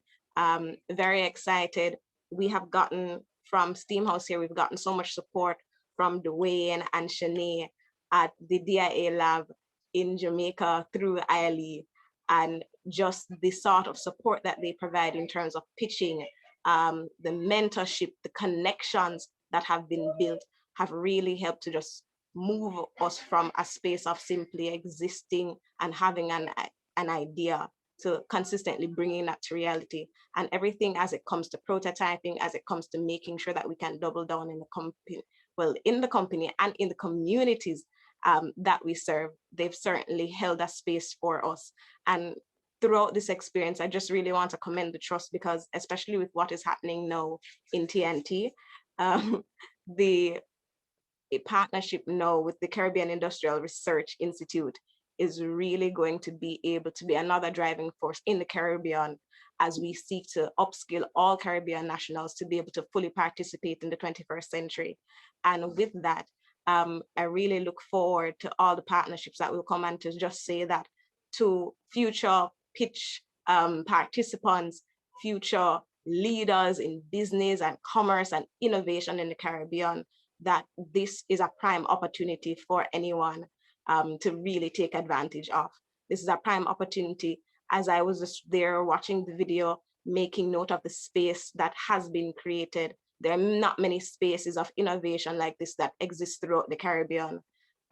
very excited. We have gotten from STEAM House here, we've gotten so much support from Dwayne and Shanae at the DIA lab in Jamaica through ILE, and just the sort of support that they provide in terms of pitching, the mentorship, the connections that have been built have really helped to just move us from a space of simply existing and having an idea to consistently bringing that to reality. And everything as it comes to prototyping, as it comes to making sure that we can double down in the company, well, in the company and in the communities that we serve, they've certainly held a space for us. And throughout this experience, I just really want to commend the trust, because especially with what is happening now in TNT, the partnership now with the Caribbean Industrial Research Institute is really going to be able to be another driving force in the Caribbean as we seek to upskill all Caribbean nationals to be able to fully participate in the 21st century. And with that, I really look forward to all the partnerships that will come, and to just say that to future pitch participants, future leaders in business and commerce and innovation in the Caribbean, that this is a prime opportunity for anyone to really take advantage of. This is a prime opportunity. As I was just there watching the video, making note of the space that has been created. There are not many spaces of innovation like this that exist throughout the Caribbean.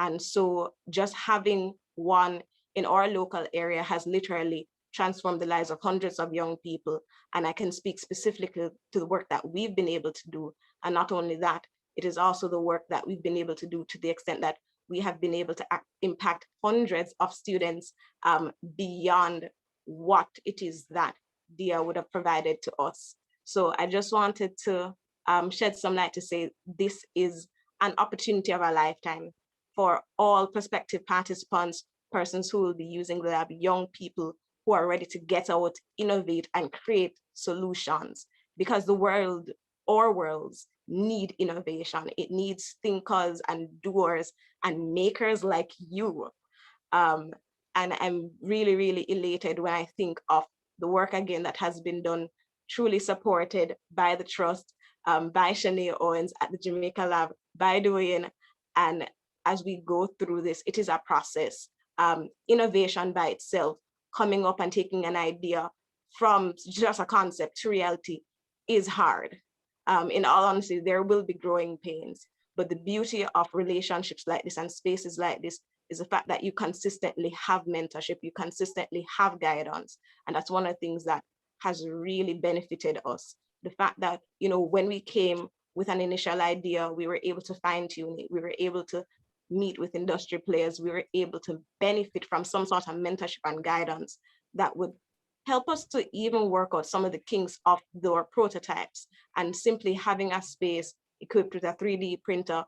And so just having one in our local area has literally transformed the lives of hundreds of young people. And I can speak specifically to the work that we've been able to do. And not only that, it is also the work that we've been able to do to the extent that we have been able to impact hundreds of students beyond what it is that DIA would have provided to us. So I just wanted to shed some light to say this is an opportunity of a lifetime for all prospective participants, persons who will be using the lab, young people who are ready to get out, innovate, and create solutions, because the world, our worlds, need innovation. It needs thinkers and doers and makers like you. And I'm really, really elated when I think of the work again that has been done, truly supported by the Trust, by Shanae Owens at the Jamaica Lab, by Dwayne. And as we go through this, it is a process. Innovation by itself, coming up and taking an idea from just a concept to reality, is hard. In all honesty, there will be growing pains, but the beauty of relationships like this and spaces like this is the fact that you consistently have mentorship, you consistently have guidance. And that's one of the things that has really benefited us. The fact that, you know, when we came with an initial idea, we were able to fine tune it, we were able to meet with industry players, we were able to benefit from some sort of mentorship and guidance that would help us to even work out some of the kinks of their prototypes. And simply having a space equipped with a 3D printer,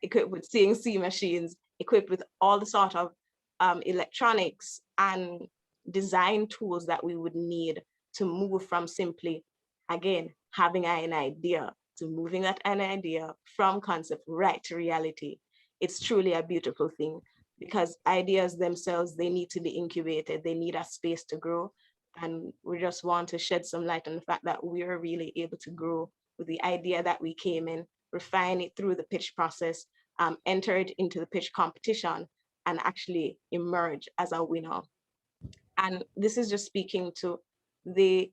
equipped with CNC machines, equipped with all the sort of electronics and design tools that we would need to move from simply, again, having an idea to moving that an idea from concept right to reality. It's truly a beautiful thing, because ideas themselves, they need to be incubated, they need a space to grow. And we just want to shed some light on the fact that we are really able to grow with the idea that we came in, refine it through the pitch process, enter it into the pitch competition, and actually emerge as a winner. And this is just speaking to the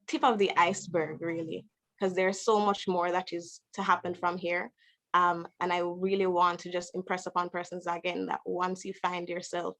tip of the iceberg, really, because there's so much more that is to happen from here. And I really want to just impress upon persons again that once you find yourself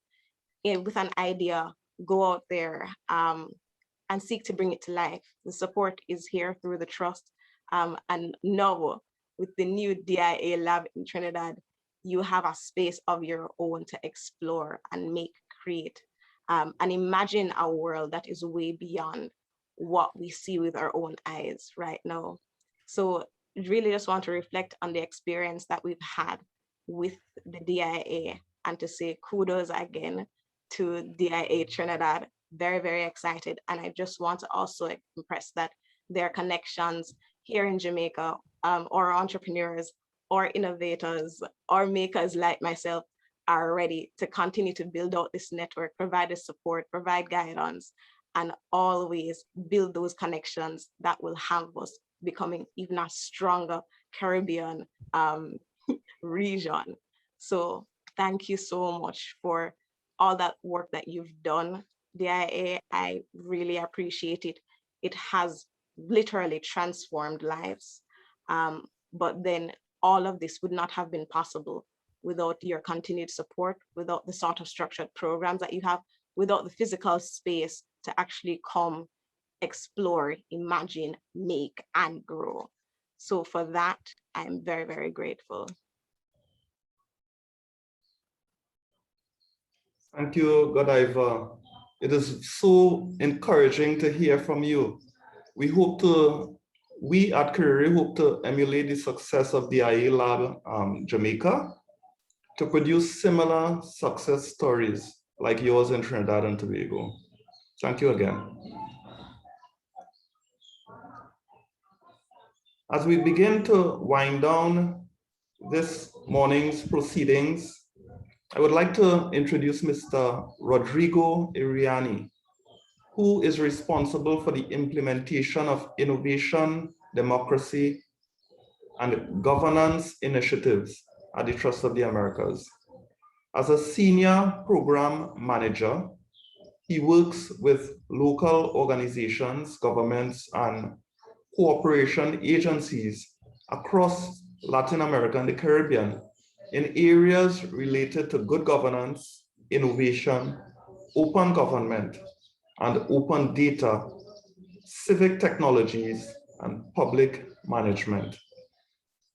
with an idea, go out there and seek to bring it to life. The support is here through the Trust. And now, with the new DIA lab in Trinidad, you have a space of your own to explore and make, create, and imagine a world that is way beyond what we see with our own eyes right now. So really just want to reflect on the experience that we've had with the DIA and to say kudos again to DIA Trinidad. Very, very excited. And I just want to also impress that their connections here in Jamaica, or entrepreneurs or innovators or makers like myself are ready to continue to build out this network, provide the support, provide guidance, and always build those connections that will have us becoming even a stronger Caribbean region. So thank you so much for all that work that you've done. DIA, I really appreciate it. It has literally transformed lives. But then all of this would not have been possible without your continued support, without the sort of structured programs that you have, without the physical space to actually come, explore, imagine, make, and grow. So for that, I'm very, very grateful.
Thank you, Godiva. It is so encouraging to hear from you. We at CARIRI hope to emulate the success of the IA Lab Jamaica to produce similar success stories like yours in Trinidad and Tobago. Thank you again. As we begin to wind down this morning's proceedings, I would like to introduce Mr. Rodrigo Iriani, who is responsible for the implementation of innovation, democracy, and governance initiatives at the Trust of the Americas. As a senior program manager, he works with local organizations, governments, and cooperation agencies across Latin America and the Caribbean in areas related to good governance, innovation, open government, and open data, civic technologies, and public management.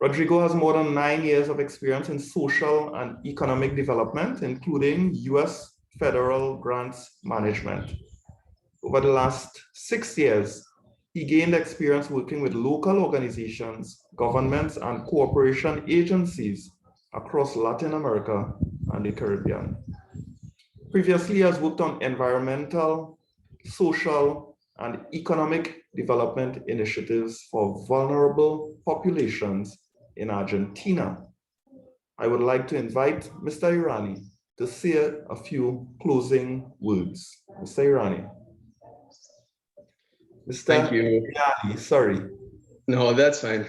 Rodrigo has more than 9 years of experience in social and economic development, including US federal grants management. Over the last 6 years, he gained experience working with local organizations, governments, and cooperation agencies across Latin America and the Caribbean. Previously, he has worked on environmental, social, and economic development initiatives for vulnerable populations in Argentina. I would like to invite Mr. Irani to say a few closing words. Mr. Irani. Mr.
Thank you.
Irani, sorry.
No, that's fine.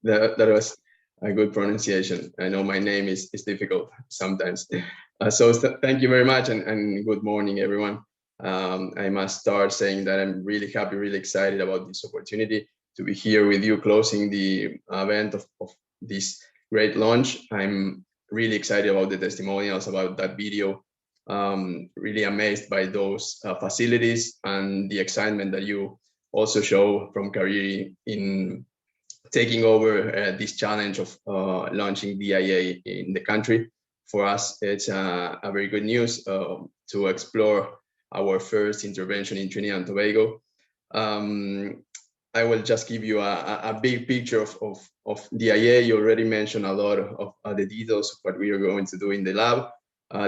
that was a good pronunciation. I know my name is difficult sometimes. Thank you very much and good morning, everyone. I must start saying that I'm really happy, really excited about this opportunity to be here with you closing the event of this great launch. I'm really excited about the testimonials about that video. Really amazed by those facilities and the excitement that you also show from CARIRI in taking over this challenge of launching DIA in the country. For us, it's a very good news to explore our first intervention in Trinidad and Tobago. I will just give you a big picture of DIA. You already mentioned a lot of the details of what we are going to do in the lab,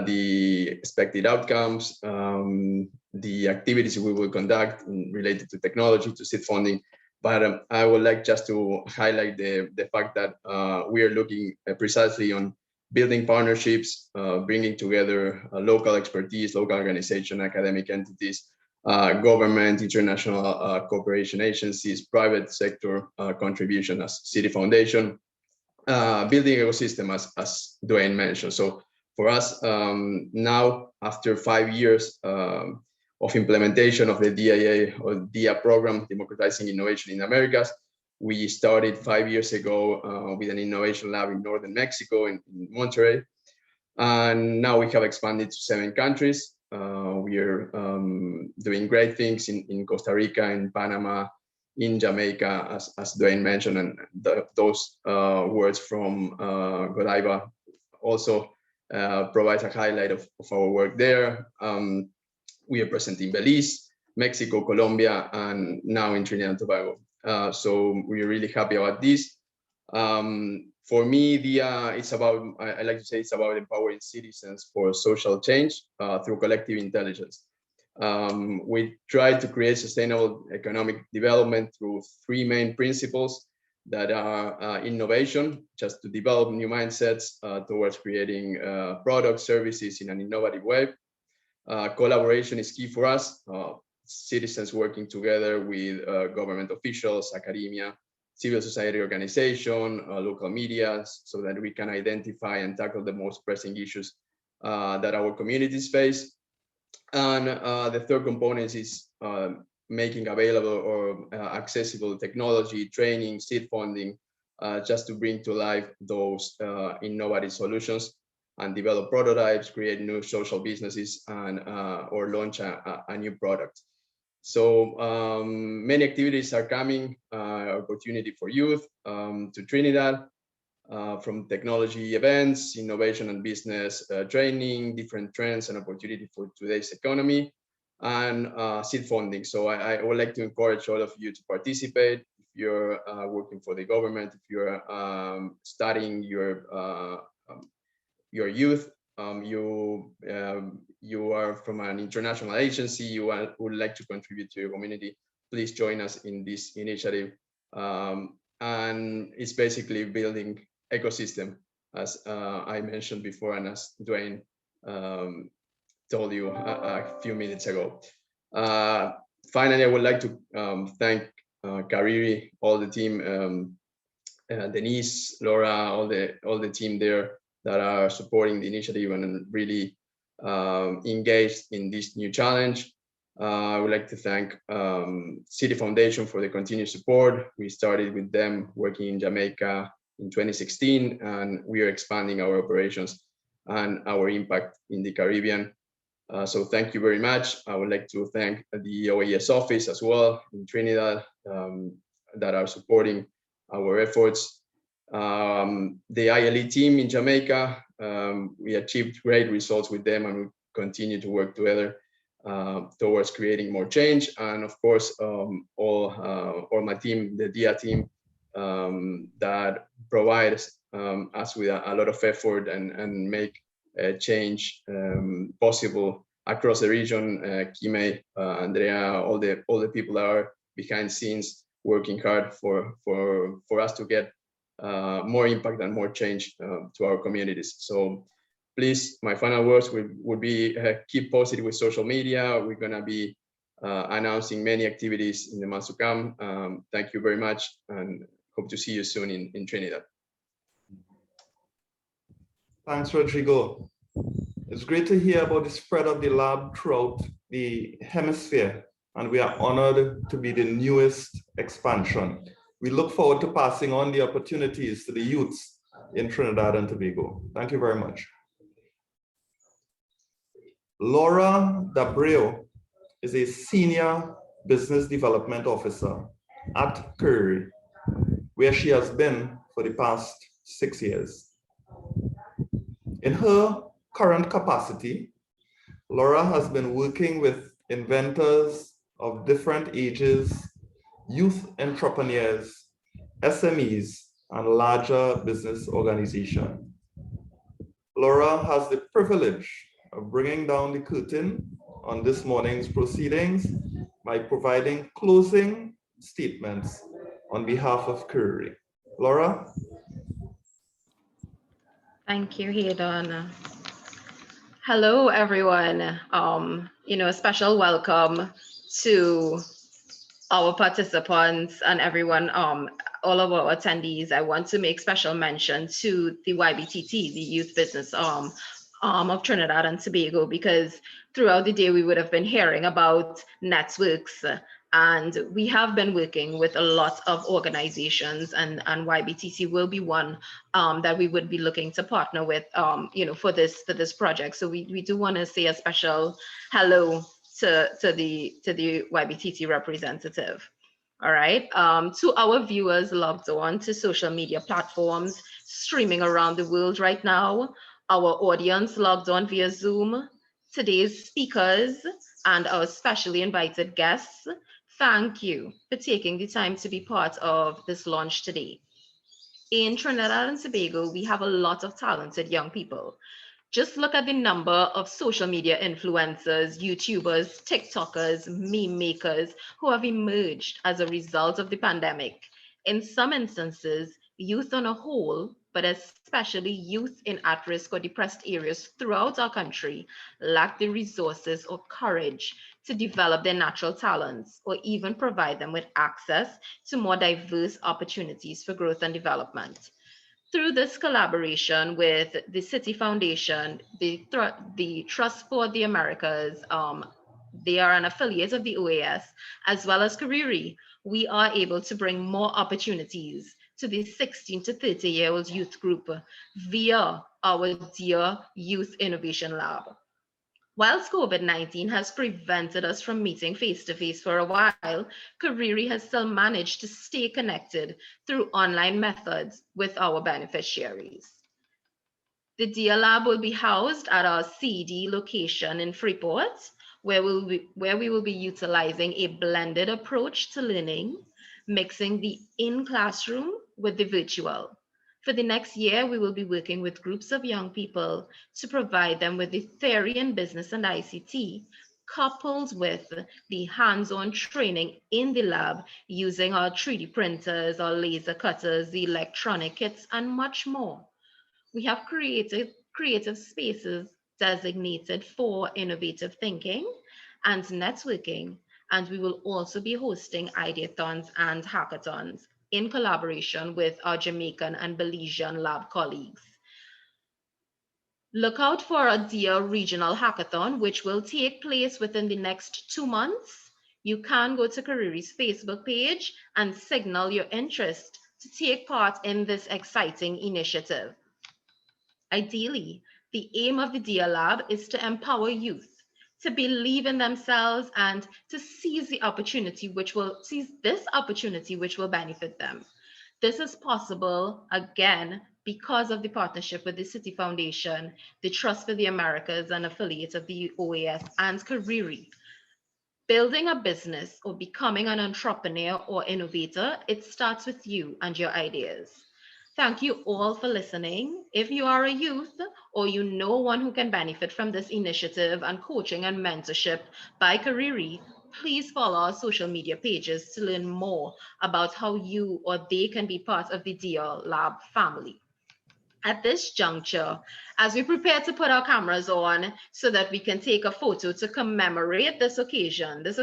the expected outcomes, the activities we will conduct related to technology, to seed funding. But I would like just to highlight the fact that we are looking precisely on building partnerships, bringing together local expertise, local organization, academic entities, government, international cooperation agencies, private sector contribution as Citi Foundation, building ecosystem as Dwayne mentioned. So for us now, after 5 years of implementation of the DIA or DIA program, Democratizing Innovation in Americas, we started 5 years ago with an innovation lab in northern Mexico, in Monterrey. And now we have expanded to 7 countries. We are doing great things in Costa Rica, in Panama, in Jamaica, as Dwayne mentioned, and those words from Godiva also provides a highlight of our work there. We are present in Belize, Mexico, Colombia, and now in Trinidad and Tobago. So we're really happy about this. For me, it's about, I like to say it's about empowering citizens for social change through collective intelligence. We try to create sustainable economic development through 3 main principles that are innovation, just to develop new mindsets towards creating products, services in an innovative way. Collaboration is key for us. Citizens working together with government officials, academia, civil society organization, local media, so that we can identify and tackle the most pressing issues that our communities face. And the third component is making available or accessible technology, training, seed funding, just to bring to life those innovative solutions and develop prototypes, create new social businesses, and or launch a new product. So many activities are coming, opportunity for youth to Trinidad, from technology events, innovation and business training, different trends and opportunity for today's economy, and seed funding. So I would like to encourage all of you to participate. If you're working for the government, if you're studying your youth, you are from an international agency, you would like to contribute to your community, please join us in this initiative. And it's basically building ecosystem, as I mentioned before, and as Dwayne told you a few minutes ago. Finally, I would like to thank CARIRI, all the team, Denise, Laura, all the team there that are supporting the initiative and really engaged in this new challenge. I would like to thank Citi Foundation for the continued support. We started with them working in Jamaica in 2016, and we are expanding our operations and our impact in the Caribbean. So thank you very much. I would like to thank the OAS office as well in Trinidad that are supporting our efforts. The ILE team in Jamaica, we achieved great results with them, and we continue to work together towards creating more change. And of course, all my team, the DIA team, that provides us with a lot of effort and make change possible across the region. Kime, Andrea, all the people that are behind scenes working hard for us to get more impact and more change to our communities. So please, my final words would be keep positive with social media. We're gonna be announcing many activities in the months to come. Thank you very much, and hope to see you soon in Trinidad.
Thanks, Rodrigo. It's great to hear about the spread of the lab throughout the hemisphere, and we are honored to be the newest expansion. We look forward to passing on the opportunities to the youths in Trinidad and Tobago. Thank you very much. Laura Dabreu is a Senior Business Development Officer at CARIRI, where she has been for the past 6 years. In her current capacity, Laura has been working with inventors of different ages, youth entrepreneurs, SMEs, and larger business organizations. Laura has the privilege of bringing down the curtain on this morning's proceedings by providing closing statements on behalf of CARIRI. Laura?
Thank you, Hayden. Hello, everyone. A special welcome to our participants and everyone, all of our attendees. I want to make special mention to the YBTT, the Youth Business Arm of Trinidad and Tobago, because throughout the day we would have been hearing about networks, and we have been working with a lot of organizations, and YBTT will be one that we would be looking to partner with, for this project. So we do want to say a special hello to the YBTT representative. All right, to our viewers logged on to social media platforms streaming around the world right now, our audience logged on via Zoom, today's speakers, and our specially invited guests, thank you for taking the time to be part of this launch today. In Trinidad and Tobago, we have a lot of talented young people. Just look at the number of social media influencers, YouTubers, TikTokers, meme makers who have emerged as a result of the pandemic. In some instances, youth on a whole, but especially youth in at-risk or depressed areas throughout our country, lack the resources or courage to develop their natural talents or even provide them with access to more diverse opportunities for growth and development. Through this collaboration with the Citi Foundation, the Trust for the Americas, they are an affiliate of the OAS, as well as CARIRI, we are able to bring more opportunities to the 16 to 30-year-old youth group via our dear Youth Innovation Lab. Whilst COVID-19 has prevented us from meeting face-to-face for a while, CARIRI has still managed to stay connected through online methods with our beneficiaries. The Dear Lab will be housed at our CD location in Freeport, where we will be utilizing a blended approach to learning, mixing the in-classroom with the virtual. For the next year, we will be working with groups of young people to provide them with the theory in business and ICT, coupled with the hands-on training in the lab using our 3D printers, our laser cutters, the electronic kits, and much more. We have created creative spaces designated for innovative thinking and networking, and we will also be hosting ideathons and hackathons in collaboration with our Jamaican and Belizean lab colleagues. Look out for a Dear Regional Hackathon, which will take place within the next 2 months. You can go to CARIRI's Facebook page and signal your interest to take part in this exciting initiative. Ideally, the aim of the Dear Lab is to empower youth to believe in themselves and to seize this opportunity which will benefit them. This is possible, again, because of the partnership with the Citi Foundation, the Trust for the Americas, and affiliates of the OAS and CARIRI. Building a business or becoming an entrepreneur or innovator, it starts with you and your ideas. Thank you all for listening. If you are a youth or you know one who can benefit from this initiative and coaching and mentorship by CARIRI, please follow our social media pages to learn more about how you or they can be part of the Dear Lab family. At this juncture, as we prepare to put our cameras on so that we can take a photo to commemorate this occasion is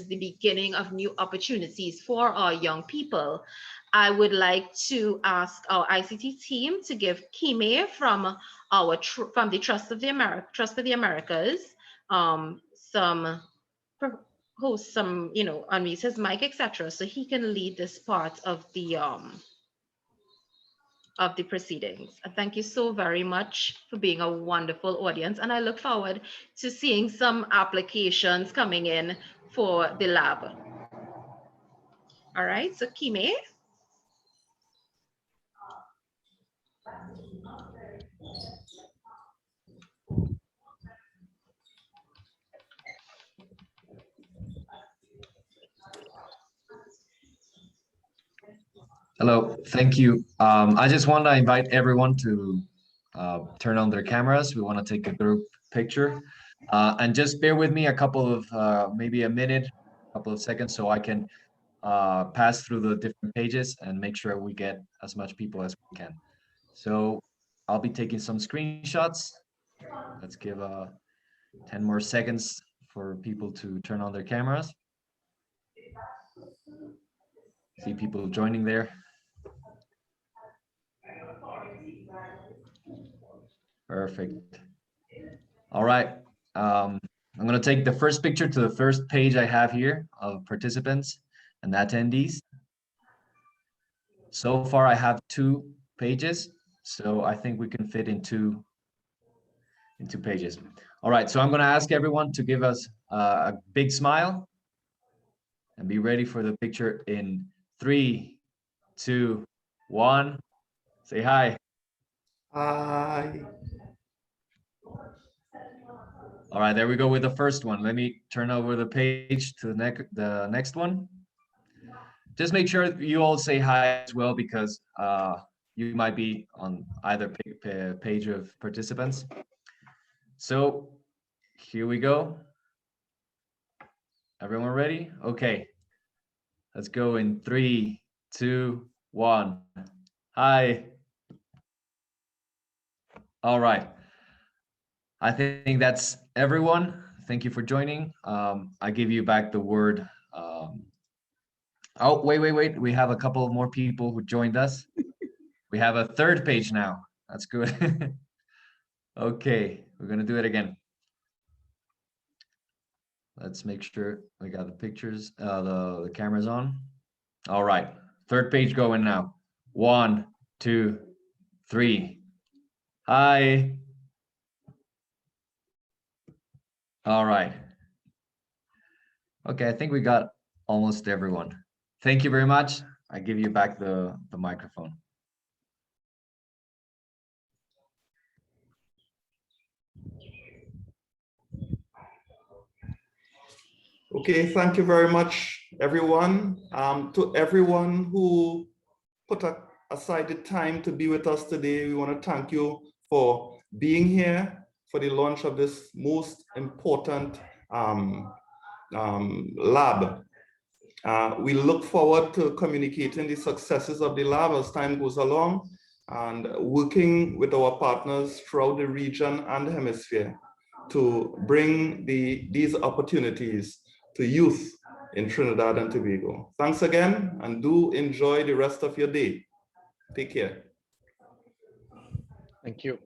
the beginning of new opportunities for our young people. I would like to ask our ICT team to give Kime from the Trust for the Americas unmute his mic, etc., so he can lead this part of the proceedings. Thank you so very much for being a wonderful audience, and I look forward to seeing some applications coming in for the lab. All right, so Kime.
Hello, thank you. I just want to invite everyone to turn on their cameras. We want to take a group picture. And just bear with me a couple of, maybe a minute, a couple of seconds, so I can pass through the different pages and make sure we get as much people as we can. So I'll be taking some screenshots. Let's give 10 more seconds for people to turn on their cameras. See people joining there. Perfect. All right. I'm going to take the first picture to the first page I have here of participants and attendees. So far, I have 2 pages, so I think we can fit in two pages. All right, so I'm going to ask everyone to give us a big smile and be ready for the picture in 3, 2, 1. Say hi.
Hi.
All right, there we go with the first one. Let me turn over the page to the next one. Just make sure you all say hi as well, because you might be on either page of participants. So here we go. Everyone ready? Okay. Let's go in 3, 2, 1. Hi. All right. I think that's everyone. Thank you for joining. I give you back the word. Oh, wait. We have a couple more people who joined us. We have a third page now. That's good. Okay, we're gonna do it again. Let's make sure we got the pictures, the cameras on. All right, third page going now. 1, 2, 3. Hi. All right. Okay, I think we got almost everyone. Thank you very much. I give you back the microphone.
Okay, thank you very much, everyone. To everyone who put aside the time to be with us today, we want to thank you for being here for the launch of this most important lab. We look forward to communicating the successes of the lab as time goes along and working with our partners throughout the region and the hemisphere to bring these opportunities to youth in Trinidad and Tobago. Thanks again, and do enjoy the rest of your day. Take care.
Thank you.